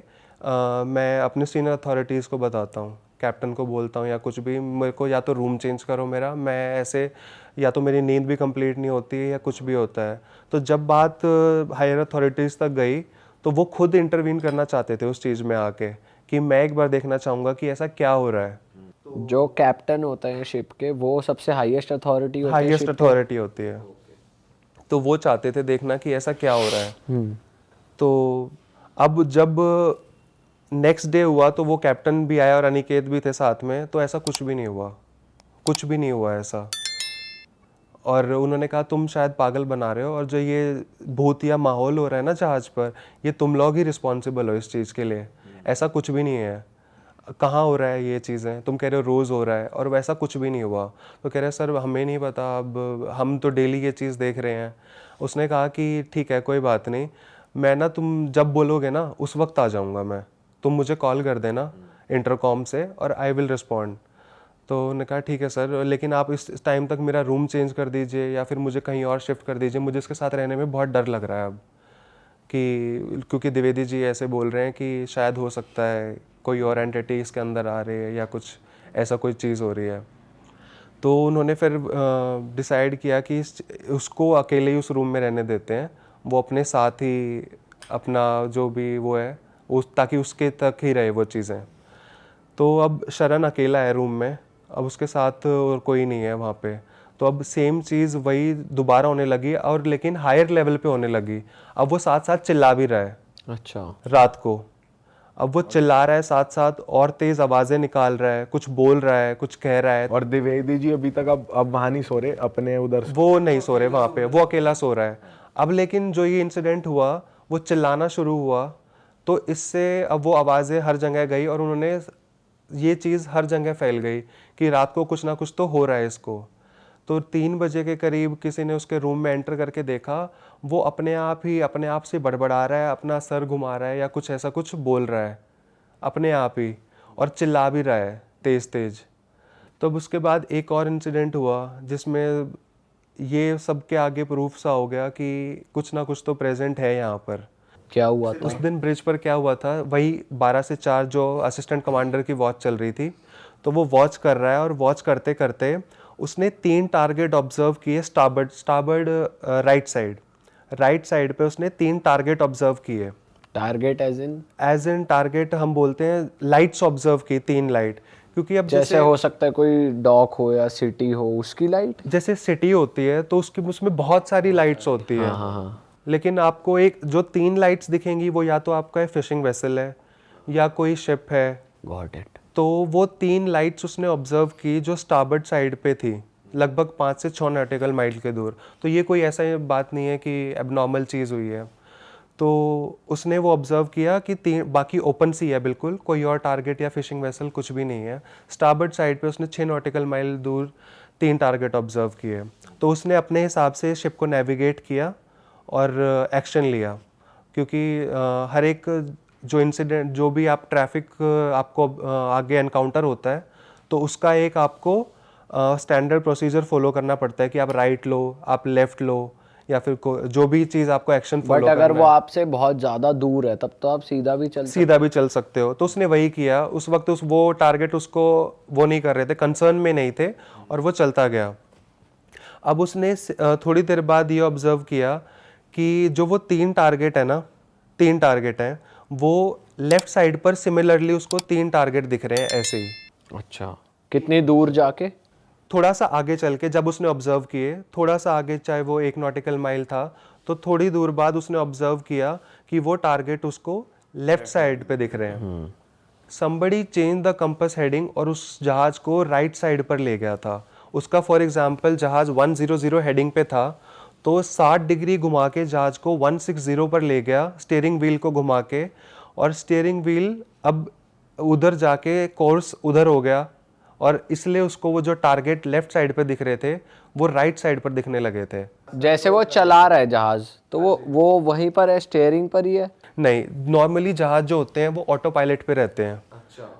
मैं अपने सीनियर अथॉरिटीज़ को बताता हूँ, कैप्टन को बोलता हूँ या कुछ भी, मेरे को या तो रूम चेंज करो मेरा, मैं ऐसे, या तो मेरी नींद भी कंप्लीट नहीं होती है या कुछ भी होता है। तो जब बात हायर अथॉरिटीज़ तक गई तो वो खुद इंटरवीन करना चाहते थे उस चीज़ में आके, कि मैं एक बार देखना चाहूँगा कि ऐसा क्या हो रहा है। जो कैप्टन होता है शिप के, वो सबसे हाईएस्ट अथॉरिटी होती है, हाईएस्ट अथॉरिटी होती है, तो वो चाहते थे देखना कि ऐसा क्या हो रहा है। तो अब जब नेक्स्ट डे हुआ तो वो कैप्टन भी आया और अनिकेत भी थे साथ में, तो ऐसा कुछ भी नहीं हुआ, कुछ भी नहीं हुआ ऐसा। और उन्होंने कहा तुम शायद पागल बना रहे हो, और जो ये भूतिया माहौल हो रहा है ना जहाज पर, ये तुम लोग ही रिस्पॉन्सिबल हो इस चीज़ के लिए, ऐसा कुछ भी नहीं है, कहाँ हो रहा है ये चीज़ें, तुम कह रहे हो रोज़ हो रहा है, और वैसा कुछ भी नहीं हुआ। तो कह रहे सर हमें नहीं पता, अब हम तो डेली ये चीज़ देख रहे हैं। उसने कहा कि ठीक है कोई बात नहीं, मैं ना तुम जब बोलोगे ना उस वक्त आ जाऊँगा मैं, तुम मुझे कॉल कर देना इंटरकॉम से और आई विल रिस्पॉन्ड। तो उन्होंने कहा ठीक है सर, लेकिन आप इस टाइम तक मेरा रूम चेंज कर दीजिए या फिर मुझे कहीं और शिफ्ट कर दीजिए, मुझे इसके साथ रहने में बहुत डर लग रहा है अब, कि क्योंकि द्विवेदी जी ऐसे बोल रहे हैं कि शायद हो सकता है कोई और एंटिटी इसके अंदर आ रही है या कुछ ऐसा कोई चीज़ हो रही है। तो उन्होंने फिर डिसाइड किया कि उसको अकेले ही उस रूम में रहने देते हैं, वो अपने साथ ही अपना जो भी वो है ताकि उसके तक ही रहे वो चीज़ें। तो अब शरण अकेला है रूम में, अब उसके साथ और कोई नहीं है वहाँ पे। तो अब सेम चीज़ वही दोबारा होने लगी, और लेकिन हायर लेवल पे होने लगी। अब वो साथ साथ चिल्ला भी रहा है अच्छा। रात को, अब वो चिल्ला रहा है साथ साथ और तेज़ आवाज़ें निकाल रहा है, कुछ बोल रहा है, कुछ कह रहा है। और द्विवेदी जी अभी तक अब वहाँ नहीं सो रहे, अपने उधर वो नहीं सो रहे वहाँ पे, वो अकेला सो रहा है। अब लेकिन जो ये इंसिडेंट हुआ, वो चिल्लाना शुरू हुआ, तो इससे अब वो आवाज़ें हर जगह गई और उन्होंने ये चीज़ हर जगह फैल गई कि रात को कुछ ना कुछ तो हो रहा है इसको। तो 3 बजे के करीब किसी ने उसके रूम में एंटर करके देखा, वो अपने आप से बड़बड़ा रहा है, अपना सर घुमा रहा है या कुछ ऐसा कुछ बोल रहा है अपने आप ही, और चिल्ला भी रहा है तेज़ तेज़। तो अब उसके बाद एक और इंसिडेंट हुआ जिसमें ये सबके आगे प्रूफ सा हो गया कि कुछ ना कुछ तो प्रेजेंट है यहाँ पर। क्या हुआ था? उस दिन ब्रिज पर क्या हुआ था, वही 12 से 4 जो असिस्टेंट कमांडर की वॉच चल रही थी, तो वो वॉच कर रहा है और वॉच करते करते उसने 3 टारगेट ऑब्जर्व किए स्टार्बर्ड राइट साइड पे उसने 3 टारगेट ऑब्जर्व किए। टारगेट एज इन टारगेट हम बोलते हैं, लाइट्स ऑब्जर्व की 3 लाइट, क्योंकि अब जैसे हो सकता है कोई डॉक हो या सिटी हो उसकी लाइट। जैसे सिटी होती है तो उसमें बहुत सारी लाइट्स होती है। हाँ। लेकिन आपको एक जो 3 लाइट्स दिखेंगी वो या तो आपका फिशिंग वेसल है या कोई शिप है। Got it. तो वो 3 लाइट्स उसने ऑब्जर्व की जो स्टार्बर्ड साइड पे थी, लगभग 5 से 6 नॉटिकल माइल के दूर। तो ये कोई ऐसा बात नहीं है कि एबनॉर्मल चीज़ हुई है। तो उसने वो ऑब्जर्व किया कि बाकी ओपन सी है बिल्कुल, कोई और टारगेट या फिशिंग वेसल कुछ भी नहीं है। स्टार्बर्ड साइड पे उसने 6 नॉटिकल माइल दूर 3 टारगेट ऑब्जर्व किए। तो उसने अपने हिसाब से शिप को नेविगेट किया और एक्शन लिया, क्योंकि हर एक जो इंसिडेंट, जो भी आप ट्रैफिक आपको आगे एनकाउंटर होता है, तो उसका एक आपको स्टैंडर्ड प्रोसीजर फॉलो करना पड़ता है कि आप राइट लो, आप लेफ्ट लो, या फिर जो भी चीज़ आपको एक्शन फॉलो बट अगर वो आपसे बहुत ज़्यादा दूर है तब तो आप सीधा भी चल सकते हो। तो उसने वही किया। उस वक्त वो टारगेट उसको वो नहीं कर रहे थे, कंसर्न में नहीं थे, और वो चलता गया। अब उसने थोड़ी देर बाद ये ऑब्जर्व किया कि जो वो 3 टारगेट हैं वो लेफ्ट साइड पर सिमिलरली उसको 3 टारगेट दिख रहे हैं ऐसे ही। अच्छा, कितनी दूर जाके? थोड़ा सा आगे चल के जब उसने ऑब्जर्व किए, थोड़ा सा आगे, चाहे वो 1 नॉटिकल माइल था, तो थोड़ी दूर बाद उसने ऑब्जर्व किया कि वो टारगेट उसको लेफ्ट साइड पे दिख रहे हैं। Somebody change the compass heading और उस जहाज को राइट साइड पर ले गया था उसका। फॉर एग्जांपल जहाज 100 हेडिंग पे था, तो 60 डिग्री घुमा के जहाज को 160 पर ले गया, स्टीयरिंग व्हील को घुमा के, और स्टीयरिंग व्हील अब उधर जाके कोर्स उधर हो गया, और इसलिए उसको वो जो टारगेट लेफ्ट साइड पे दिख रहे थे वो राइट साइड पर दिखने लगे थे। जैसे वो चला रहा है जहाज, तो वो वहीं पर है, स्टीयरिंग पर ही है? नहीं, नॉर्मली जहाज जो होते हैं वो ऑटो पायलट पे रहते हैं।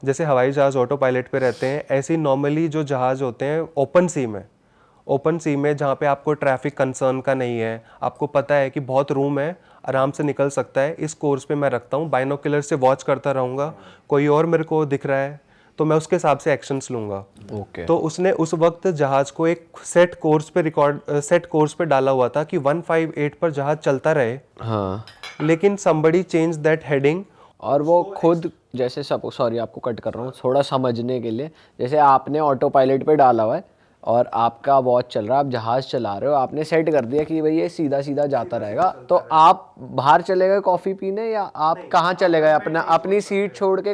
जैसे हवाई जहाज ऑटो पायलट पे रहते हैं, ऐसे ही नॉर्मली जो जहाज होते हैं ओपन सी में जहाँ पे आपको ट्रैफिक कंसर्न का नहीं है, आपको पता है कि बहुत रूम है, आराम से निकल सकता है, इस कोर्स पे मैं रखता हूँ, बाइनोकुलर से वॉच करता रहूँगा, कोई और मेरे को दिख रहा है तो मैं उसके हिसाब से एक्शंस लूँगा। ओके। तो उसने उस वक्त जहाज को एक सेट कोर्स पे डाला हुआ था कि 158 पर जहाज चलता रहे। हाँ। लेकिन somebody changed that heading। और वो खुद, जैसे सपोज, सॉरी आपको कट कर रहा हूँ थोड़ा समझने के लिए, जैसे आपने ऑटो पायलट पे डाला हुआ है, और आपका वॉच चल रहा है, आप जहाज़ चला रहे हो, आपने सेट कर दिया कि भाई ये सीधा सीधा जाता रहेगा, तो आप बाहर चले गए कॉफ़ी पीने या आप कहाँ चले गए? अपनी सीट छोड़ के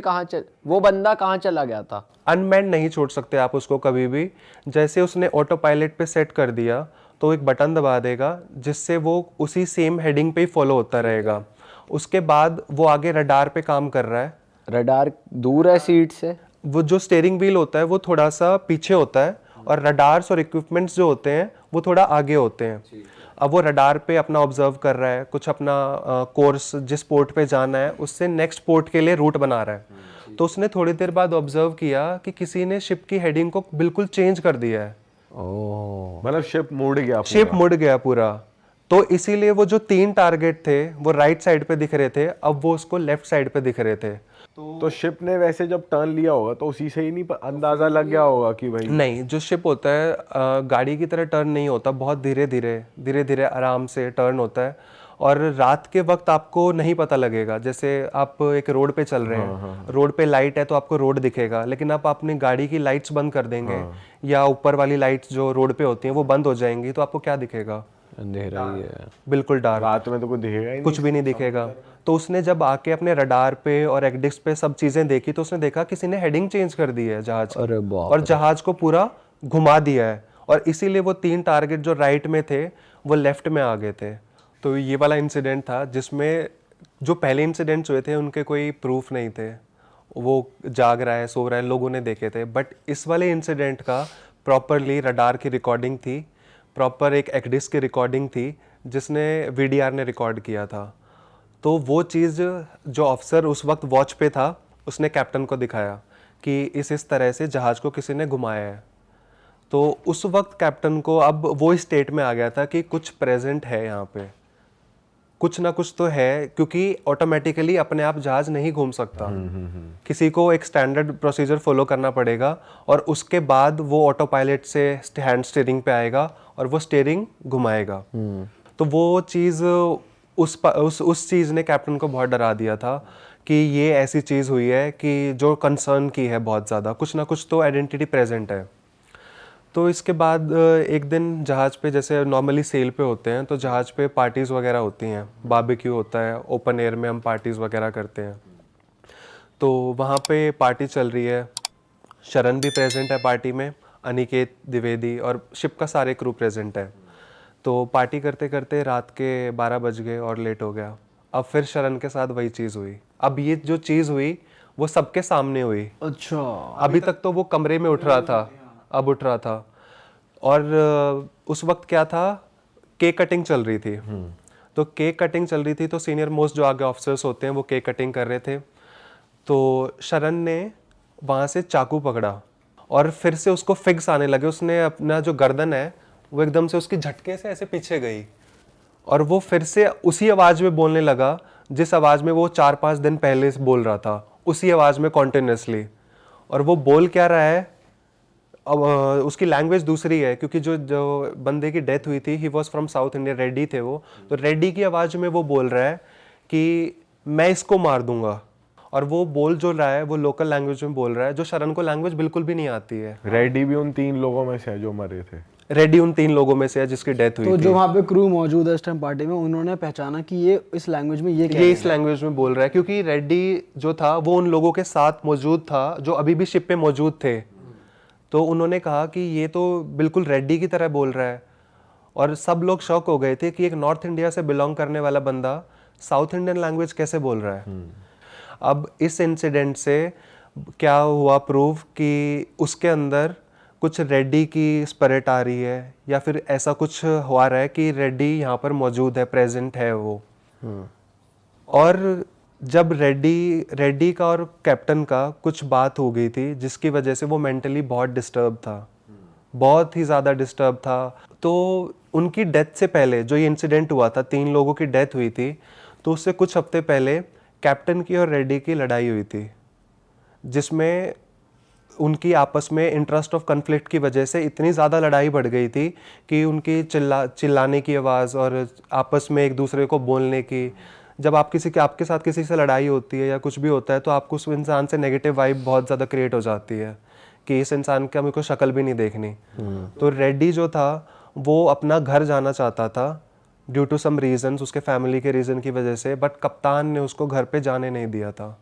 वो बंदा कहाँ चला गया था? अनमैन्ड नहीं छोड़ सकते आप उसको कभी भी। जैसे उसने ऑटो पायलट पे सेट कर दिया तो एक बटन दबा देगा जिससे वो उसी सेम हेडिंग पे ही फॉलो होता रहेगा। उसके बाद वो आगे रडार पे काम कर रहा है। रडार दूर है सीट से? वो जो स्टीयरिंग व्हील होता है वो थोड़ा सा पीछे होता है और रडार्स और इक्विपमेंट्स जो होते हैं वो थोड़ा आगे होते हैं। अब वो रडार पे अपना ऑब्जर्व कर रहा है, कुछ अपना कोर्स जिस पोर्ट पे जाना है उससे नेक्स्ट पोर्ट के लिए रूट बना रहा है। तो उसने थोड़ी देर बाद ऑब्जर्व किया कि किसी ने शिप की हेडिंग को बिल्कुल चेंज कर दिया है। ओह, मतलब शिप मुड़ गया शिप मुड़ गया पूरा। तो इसीलिए वो जो 3 टारगेट थे वो राइट साइड पे दिख रहे थे, अब वो उसको लेफ्ट साइड पे दिख रहे थे। तो शिप ने वैसे जब टर्न लिया होगा तो उसी से ही नहीं अंदाजा लग गया होगा कि भाई नहीं, जो शिप होता है गाड़ी की तरह टर्न नहीं होता, बहुत धीरे धीरे आराम से टर्न होता है। और रात के वक्त आपको नहीं पता लगेगा। जैसे आप एक रोड पे चल रहे हैं, रोड पे लाइट है तो आपको रोड दिखेगा, लेकिन आप अपनी गाड़ी की लाइट्स बंद कर देंगे या ऊपर वाली लाइट्स जो रोड पे होती हैं वो बंद हो जाएंगी, तो आपको क्या दिखेगा? अंधेरा ही है, बिल्कुल डार्क। रात में तो कुछ दिखेगा ही कुछ भी नहीं दिखेगा। तो उसने जब आके अपने रडार पे और एक्डिक्स पे सब चीजें देखी तो उसने देखा किसी ने हेडिंग चेंज कर दी है जहाज की। अरे बाप और जहाज को पूरा घुमा दिया है, और इसीलिए वो 3 टारगेट जो राइट में थे वो लेफ्ट में आ गए थे। तो ये वाला इंसिडेंट था जिसमें जो पहले इंसिडेंट्स हुए थे उनके कोई प्रूफ नहीं थे, वो जाग रहा है सो रहा है लोगों ने देखे थे। बट इस वाले इंसिडेंट का प्रॉपरली रडार की रिकॉर्डिंग थी, प्रॉपर एक एक्डिस की रिकॉर्डिंग थी जिसने वीडीआर ने रिकॉर्ड किया था। तो वो चीज़ जो अफसर उस वक्त वॉच पे था उसने कैप्टन को दिखाया कि इस तरह से जहाज़ को किसी ने घुमाया है। तो उस वक्त कैप्टन को अब वो स्टेट में आ गया था कि कुछ प्रेजेंट है यहाँ पे, कुछ ना कुछ तो है, क्योंकि ऑटोमेटिकली अपने आप जहाज नहीं घूम सकता। किसी को एक स्टैंडर्ड प्रोसीजर फॉलो करना पड़ेगा और उसके बाद वो ऑटो पायलट से हैंड स्टीयरिंग पे आएगा और वो स्टीयरिंग घुमाएगा। तो वो चीज़ उस चीज़ ने कैप्टन को बहुत डरा दिया था कि ये ऐसी चीज़ हुई है कि जो कंसर्न की है बहुत ज़्यादा, कुछ ना कुछ तो आइडेंटिटी प्रेजेंट है। तो इसके बाद एक दिन जहाज़ पे जैसे नॉर्मली सेल पे होते हैं तो जहाज़ पे पार्टीज़ वगैरह होती हैं, बारबेक्यू होता है, ओपन एयर में हम पार्टीज़ वगैरह करते हैं। तो वहाँ पे पार्टी चल रही है, शरण भी प्रेजेंट है पार्टी में, अनिकेत द्विवेदी और शिप का सारे क्रू प्रेजेंट है। तो पार्टी करते करते रात के 12 बज गए और लेट हो गया। अब फिर शरण के साथ वही चीज़ हुई। अब ये जो चीज़ हुई वो सबके सामने हुई। अच्छा, अभी तक तो वो कमरे में उठ रहा था, अब उठ रहा था। और उस वक्त क्या था, केक कटिंग चल रही थी। तो केक कटिंग चल रही थी तो सीनियर मोस्ट जो आगे ऑफिसर्स होते हैं वो केक कटिंग कर रहे थे। तो शरण ने वहाँ से चाकू पकड़ा और फिर से उसको फिक्स आने लगे। उसने अपना जो गर्दन है वो एकदम से उसकी झटके से ऐसे पीछे गई और वो फिर से उसी आवाज़ में बोलने लगा जिस आवाज़ में वो 4-5 दिन पहले बोल रहा था, उसी आवाज़ में कॉन्टिन्यूसली। और वो बोल क्या रहा है, अब उसकी लैंग्वेज दूसरी है क्योंकि जो बंदे की डेथ हुई थी he was from south India, Reddy थे वो। तो रेड्डी की आवाज़ में वो बोल रहा है कि मैं इसको मार दूंगा। और वो बोल जो रहा है वो लोकल लैंग्वेज में बोल रहा है जो शरण को लैंग्वेज बिल्कुल भी नहीं आती है। रेडी भी उन 3 लोगों में से है जो मरे थे। रेड्डी उन 3 लोगों में से है जिसकी डेथ हुई तो थी। जो वहाँ पे क्रू मौजूद है इस टाइम पार्टी में, उन्होंने पहचाना कि ये इस लैंग्वेज में ये इस लैंग्वेज में बोल रहा है क्योंकि रेड्डी जो था वो उन लोगों के साथ मौजूद था जो अभी भी शिप पे मौजूद थे। तो उन्होंने कहा कि ये तो बिल्कुल रेड्डी की तरह बोल रहा है। और सब लोग शॉक हो गए थे कि एक नॉर्थ इंडिया से बिलोंग करने वाला बंदा साउथ इंडियन लैंग्वेज कैसे बोल रहा है। अब इस इंसिडेंट से क्या हुआ प्रूव कि उसके अंदर कुछ रेड्डी की स्पिरिट आ रही है या फिर ऐसा कुछ हुआ रहा है कि रेड्डी यहाँ पर मौजूद है, प्रेजेंट है वो। और जब रेड्डी का और कैप्टन का कुछ बात हो गई थी जिसकी वजह से वो मेंटली बहुत डिस्टर्ब था, बहुत ही ज़्यादा डिस्टर्ब था। तो उनकी डेथ से पहले जो ये इंसिडेंट हुआ था, 3 लोगों की डेथ हुई थी, तो उससे कुछ हफ्ते पहले कैप्टन की और रेड्डी की लड़ाई हुई थी जिसमें उनकी आपस में इंटरेस्ट ऑफ कन्फ्लिक्ट की वजह से इतनी ज़्यादा लड़ाई बढ़ गई थी कि उनकी चिल्लाने की आवाज़ और आपस में एक दूसरे को बोलने की। जब आपके साथ किसी से लड़ाई होती है या कुछ भी होता है तो आपको उस इंसान से नेगेटिव वाइब बहुत ज़्यादा क्रिएट हो जाती है कि इस इंसान का मेरे को शक्ल भी नहीं देखनी। तो रेड्डी जो था वो अपना घर जाना चाहता था ड्यू टू सम रीजंस, उसके फैमिली के रीज़न की वजह से, बट कप्तान ने उसको घर पे जाने नहीं दिया था।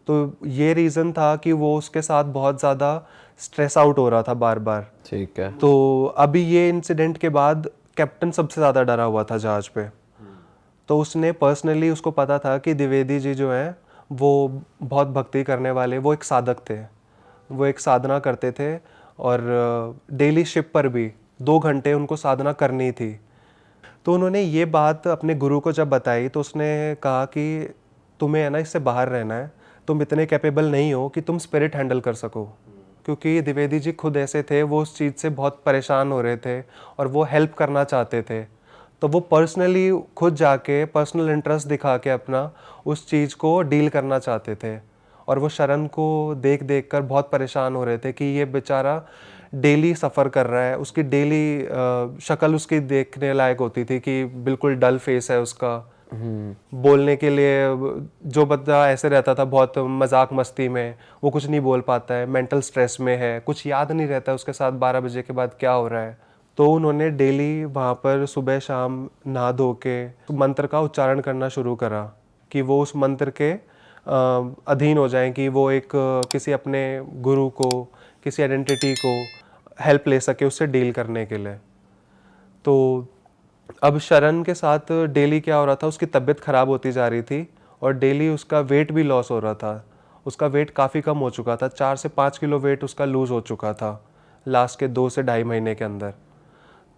तो ये रीज़न था कि वो उसके साथ बहुत ज़्यादा स्ट्रेस आउट हो रहा था बार बार। ठीक है। तो अभी ये इंसिडेंट के बाद कैप्टन सबसे ज़्यादा डरा हुआ था जहाज़ पे। तो उसने पर्सनली, उसको पता था कि द्विवेदी जी जो हैं वो बहुत भक्ति करने वाले, वो एक साधक थे, वो एक साधना करते थे और डेली शिप पर भी 2 घंटे उनको साधना करनी थी। तो उन्होंने ये बात अपने गुरु को जब बताई तो उसने कहा कि तुम्हें है ना इससे बाहर रहना है, तुम इतने कैपेबल नहीं हो कि तुम स्पिरिट हैंडल कर सको। क्योंकि द्विवेदी जी खुद ऐसे थे, वो उस चीज़ से बहुत परेशान हो रहे थे और वो हेल्प करना चाहते थे। तो वो पर्सनली खुद जाके पर्सनल इंटरेस्ट दिखा के अपना उस चीज़ को डील करना चाहते थे। और वो शरण को देख देख कर बहुत परेशान हो रहे थे कि ये बेचारा डेली सफ़र कर रहा है, उसकी डेली शक्ल उसकी देखने लायक होती थी कि बिल्कुल डल फेस है उसका। बोलने के लिए जो बंदा ऐसे रहता था बहुत मजाक मस्ती में, वो कुछ नहीं बोल पाता है, मेंटल स्ट्रेस में है, कुछ याद नहीं रहता उसके साथ 12 बजे के बाद क्या हो रहा है। तो उन्होंने डेली वहाँ पर सुबह शाम नहा धो के मंत्र का उच्चारण करना शुरू करा कि वो उस मंत्र के अधीन हो जाएं, कि वो एक किसी अपने गुरु को, किसी आइडेंटिटी को हेल्प ले सके उससे डील करने के लिए। तो अब शरण के साथ डेली क्या हो रहा था, उसकी तबीयत ख़राब होती जा रही थी और डेली उसका वेट भी लॉस हो रहा था। उसका वेट काफ़ी कम हो चुका था, 4 से 5 किलो वेट उसका लूज़ हो चुका था लास्ट के 2 से ढाई महीने के अंदर।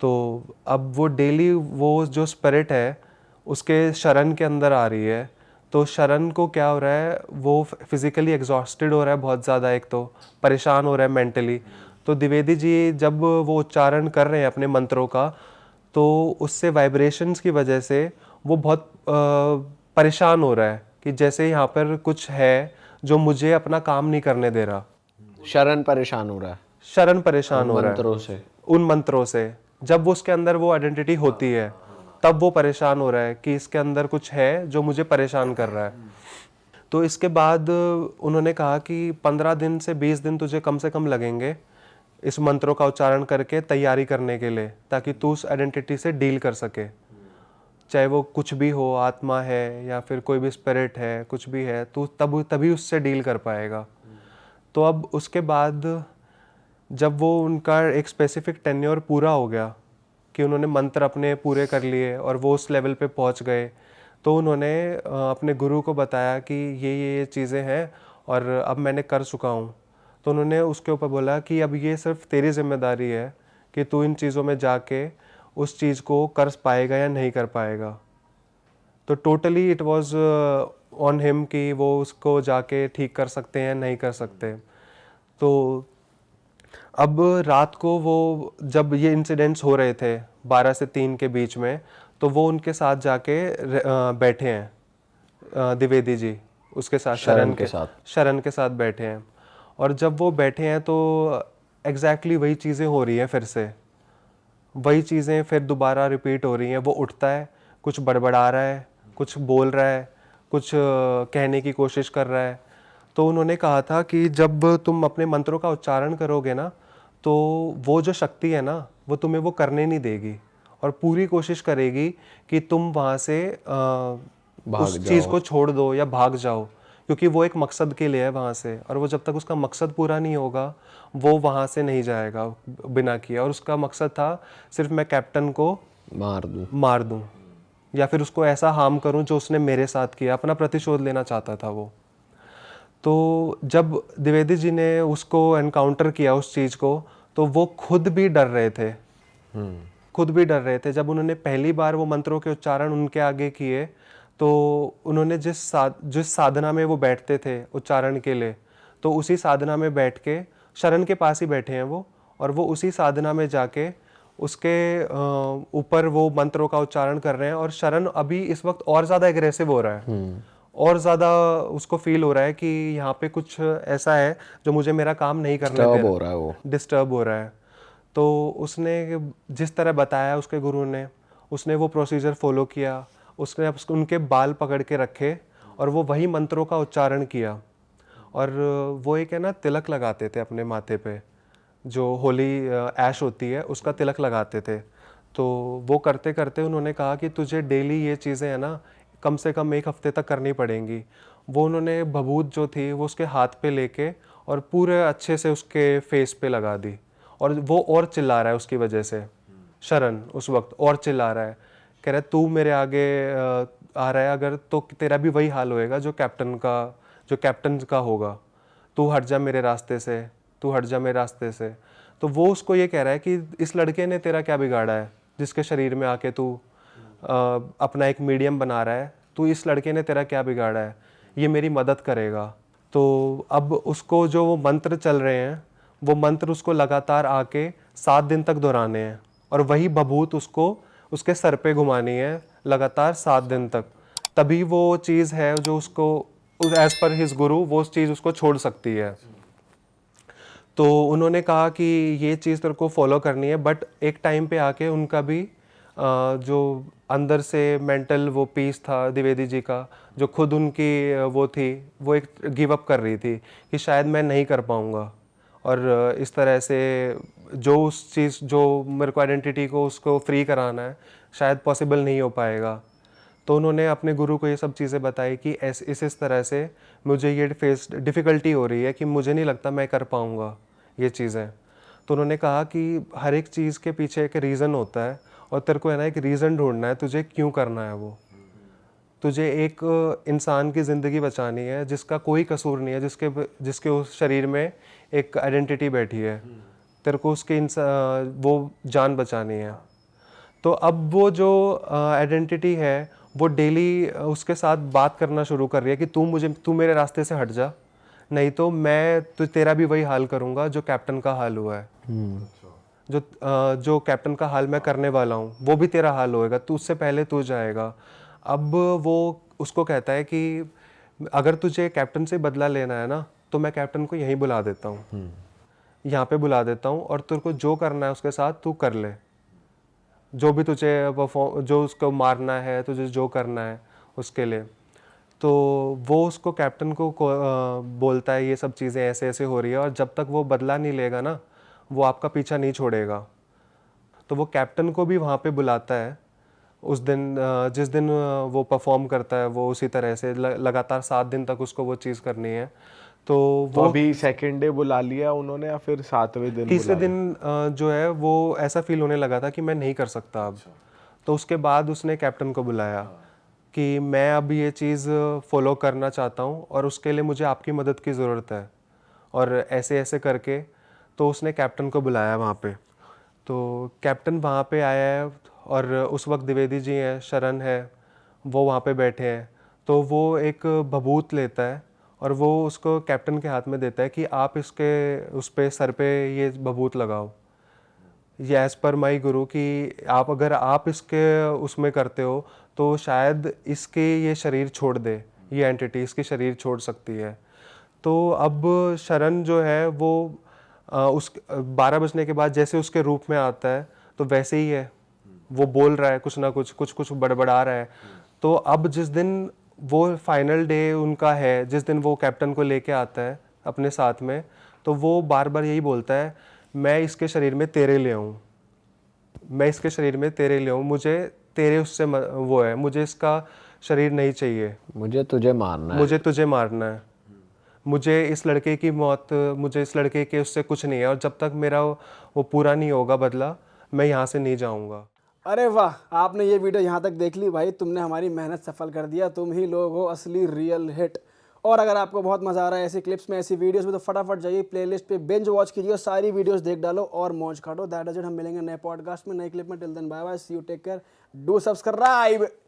तो अब वो डेली वो जो स्पिरिट है उसके शरण के अंदर आ रही है। तो शरण को क्या हो रहा है, वो फिज़िकली एग्जॉस्टेड हो रहा है बहुत ज़्यादा, एक तो परेशान हो रहा है मेंटली। तो द्विवेदी जी जब वो उच्चारण कर रहे हैं अपने मंत्रों का, तो उससे वाइब्रेशंस की वजह से वो बहुत परेशान हो रहा है कि जैसे यहाँ पर कुछ है जो मुझे अपना काम नहीं करने दे रहा। शरण परेशान हो रहा है शरण परेशान हो रहा है मंत्रों से। उन मंत्रों से। जब वो उसके अंदर वो आइडेंटिटी होती है तब वो परेशान हो रहा है कि इसके अंदर कुछ है जो मुझे परेशान कर रहा है। तो इसके बाद उन्होंने कहा कि 15 दिन से 20 दिन तुझे कम से कम लगेंगे इस मंत्रों का उच्चारण करके तैयारी करने के लिए, ताकि तू उस आइडेंटिटी से डील कर सके, चाहे वो कुछ भी हो, आत्मा है या फिर कोई भी स्पिरिट है, कुछ भी है, तू तभी उससे डील कर पाएगा। तो अब उसके बाद जब वो उनका एक स्पेसिफिक टेन्योर पूरा हो गया कि उन्होंने मंत्र अपने पूरे कर लिए और वो उस लेवल पे पहुंच गए, तो उन्होंने अपने गुरु को बताया कि ये चीज़ें हैं और अब मैंने कर चुका हूँ। तो उन्होंने उसके ऊपर बोला कि अब ये सिर्फ तेरी जिम्मेदारी है कि तू इन चीज़ों में जाके उस चीज़ को कर पाएगा या नहीं कर पाएगा। तो totally it was on him कि वो उसको जाके ठीक कर सकते हैं या नहीं कर सकते। तो अब रात को वो जब ये इंसिडेंट्स हो रहे थे 12 से 3 के बीच में, तो वो उनके साथ जाके बैठे हैं द्विवेदी जी, उसके साथ शरण के साथ बैठे हैं। और जब वो बैठे हैं तो एग्जैक्टली वही चीज़ें हो रही हैं, फिर से वही चीज़ें फिर दोबारा रिपीट हो रही हैं। वो उठता है, कुछ बड़बड़ा रहा है, कुछ बोल रहा है, कुछ कहने की कोशिश कर रहा है। तो उन्होंने कहा था कि जब तुम अपने मंत्रों का उच्चारण करोगे ना, तो वो जो शक्ति है ना, वो तुम्हें वो करने नहीं देगी और पूरी कोशिश करेगी कि तुम वहाँ से उस चीज़ को छोड़ दो या भाग जाओ, क्योंकि वो एक मकसद के लिए है वहाँ से, और वो जब तक उसका मकसद पूरा नहीं होगा वो वहाँ से नहीं जाएगा बिना किए। और उसका मकसद था सिर्फ मैं कैप्टन को मार दूँ या फिर उसको ऐसा हार्म करूँ जो उसने मेरे साथ किया, अपना प्रतिशोध लेना चाहता था वो। तो जब द्विवेदी जी ने उसको एनकाउंटर किया उस चीज़ को, तो वो खुद भी डर रहे थे। जब उन्होंने पहली बार वो मंत्रों के उच्चारण उनके आगे किए, तो उन्होंने जिस साधना में वो बैठते थे उच्चारण के लिए, तो उसी साधना में बैठ के, शरण के पास ही बैठे हैं वो, और वो उसी साधना में जाके उसके ऊपर वो मंत्रों का उच्चारण कर रहे हैं। और शरण अभी इस वक्त और ज़्यादा एग्रेसिव हो रहा है, और ज़्यादा उसको फील हो रहा है कि यहाँ पे कुछ ऐसा है जो मुझे मेरा काम नहीं करने दे रहा, वो डिस्टर्ब हो रहा है। तो उसने जिस तरह बताया उसके गुरु ने, उसने वो प्रोसीजर फॉलो किया। उसने उनके बाल पकड़ के रखे और वो वही मंत्रों का उच्चारण किया। और वो एक है ना तिलक लगाते थे अपने माथे पे, जो होली ऐश होती है उसका तिलक लगाते थे। तो वो करते करते उन्होंने कहा कि तुझे डेली ये चीज़ें है ना कम से कम 1 हफ्ते तक करनी पड़ेंगी। वो उन्होंने भभूत जो थी वो उसके हाथ पे लेके और पूरे अच्छे से उसके फेस पे लगा दी, और वो और चिल्ला रहा है उसकी वजह से। शरण उस वक्त और चिल्ला रहा है, कह रहा है तू मेरे आगे आ रहा है अगर तो तेरा भी वही हाल होएगा जो कैप्टन का होगा। तू हट जा मेरे रास्ते से, तू हट जा मेरे रास्ते से। तो वो उसको ये कह रहा है कि इस लड़के ने तेरा क्या बिगाड़ा है जिसके शरीर में आके तू अपना एक मीडियम बना रहा है, तू इस लड़के ने तेरा क्या बिगाड़ा है, ये मेरी मदद करेगा। तो अब उसको जो वो मंत्र चल रहे हैं वो मंत्र उसको लगातार आके 7 दिन तक दोहराने हैं, और वही भभूत उसको उसके सर पे घुमानी है लगातार 7 दिन तक। तभी वो चीज़ है जो उसको एज पर हिज गुरु वो चीज़ उसको छोड़ सकती है। तो उन्होंने कहा कि ये चीज़ तेरे को फॉलो करनी है, बट एक टाइम पे आके उनका भी जो अंदर से मेंटल वो पीस था द्विवेदी जी का, जो खुद उनकी वो थी, वो एक गिव अप कर रही थी कि शायद मैं नहीं कर पाऊँगा, और इस तरह से जो उस चीज़ जो मेरे को आइडेंटिटी को उसको फ्री कराना है शायद पॉसिबल नहीं हो पाएगा। तो उन्होंने अपने गुरु को ये सब चीज़ें बताई कि इस तरह से मुझे ये फेस डिफ़िकल्टी हो रही है कि मुझे नहीं लगता मैं कर पाऊँगा ये चीज़ें। तो उन्होंने कहा कि हर एक चीज़ के पीछे एक रीज़न होता है, और तेरे को है ना एक रीज़न ढूंढना है तुझे क्यों करना है वो। तुझे एक इंसान की ज़िंदगी बचानी है जिसका कोई कसूर नहीं है, जिसके उस शरीर में एक आइडेंटिटी बैठी है, तेरे को उसके वो जान बचानी है। तो अब वो जो आइडेंटिटी है वो डेली उसके साथ बात करना शुरू कर रही है कि तू मेरे रास्ते से हट जा, नहीं तो मैं तेरा भी वही हाल करूँगा जो कैप्टन का हाल हुआ है। जो कैप्टन का हाल मैं करने वाला हूँ वो भी तेरा हाल होएगा, तू उससे पहले तू जाएगा। अब वो उसको कहता है कि अगर तुझे कैप्टन से बदला लेना है ना तो मैं कैप्टन को यहीं बुला देता हूँ, यहाँ पे बुला देता हूँ, और तेरे को जो करना है उसके साथ तू कर ले, जो भी तुझे जो उसको मारना है, तुझे जो करना है उसके लिए। तो वो उसको कैप्टन को बोलता है ये सब चीज़ें ऐसे ऐसे हो रही है, और जब तक वो बदला नहीं लेगा ना वो आपका पीछा नहीं छोड़ेगा। तो वो कैप्टन को भी वहाँ पे बुलाता है उस दिन, जिस दिन वो परफॉर्म करता है वो उसी तरह से लगातार 7 दिन तक उसको वो चीज़ करनी है। तो वो अभी सेकंड डे बुला लिया उन्होंने या फिर 7वें दिन? तीसरे दिन जो है वो ऐसा फील होने लगा था कि मैं नहीं कर सकता अब। तो उसके बाद उसने कैप्टन को बुलाया कि मैं अब ये चीज़ फॉलो करना चाहता हूँ और उसके लिए मुझे आपकी मदद की ज़रूरत है, और ऐसे ऐसे करके तो उसने कैप्टन को बुलाया वहाँ पे। तो कैप्टन वहाँ पे आया है, और उस वक्त द्विवेदी जी हैं, शरण है, वो वहाँ पे बैठे हैं। तो वो एक भभूत लेता है और वो उसको कैप्टन के हाथ में देता है कि आप इसके उस पे सर पे ये भभूत लगाओ, ये एज़ पर माई गुरु कि अगर आप इसके उसमें करते हो तो शायद इसके ये शरीर छोड़ दे, ये एंटिटी इसकी शरीर छोड़ सकती है। तो अब शरण जो है वो उस 12 बजने के बाद जैसे उसके रूप में आता है तो वैसे ही है, वो बोल रहा है कुछ ना कुछ बड़बड़ा रहा है। तो अब जिस दिन वो फाइनल डे उनका है, जिस दिन वो कैप्टन को लेके आता है अपने साथ में, तो वो बार बार यही बोलता है मैं इसके शरीर में तेरे लिए हूँ, मैं इसके शरीर में तेरे लिए हूँ, मुझे तेरे उससे वो है, मुझे इसका शरीर नहीं चाहिए, मुझे तुझे मारना है, मुझे तुझे मारना है, मुझे इस लड़के की मौत, मुझे इस लड़के के उससे कुछ नहीं है, और जब तक मेरा वो पूरा नहीं होगा बदला मैं यहाँ से नहीं जाऊँगा। अरे वाह, आपने ये वीडियो यहाँ तक देख ली भाई, तुमने हमारी मेहनत सफल कर दिया, तुम ही लोग हो असली रियल हिट। और अगर आपको बहुत मज़ा आ रहा है ऐसी क्लिप्स में, ऐसी वीडियोस में, तो फटाफट जाइए प्लेलिस्ट पे बिंज वॉच कीजिए और सारी वीडियोस देख डालो और मौज काटो। दैट इज इट, हम मिलेंगे नए पॉडकास्ट में, नए क्लिप में। Till then bye bye, see you, take care, do subscribe.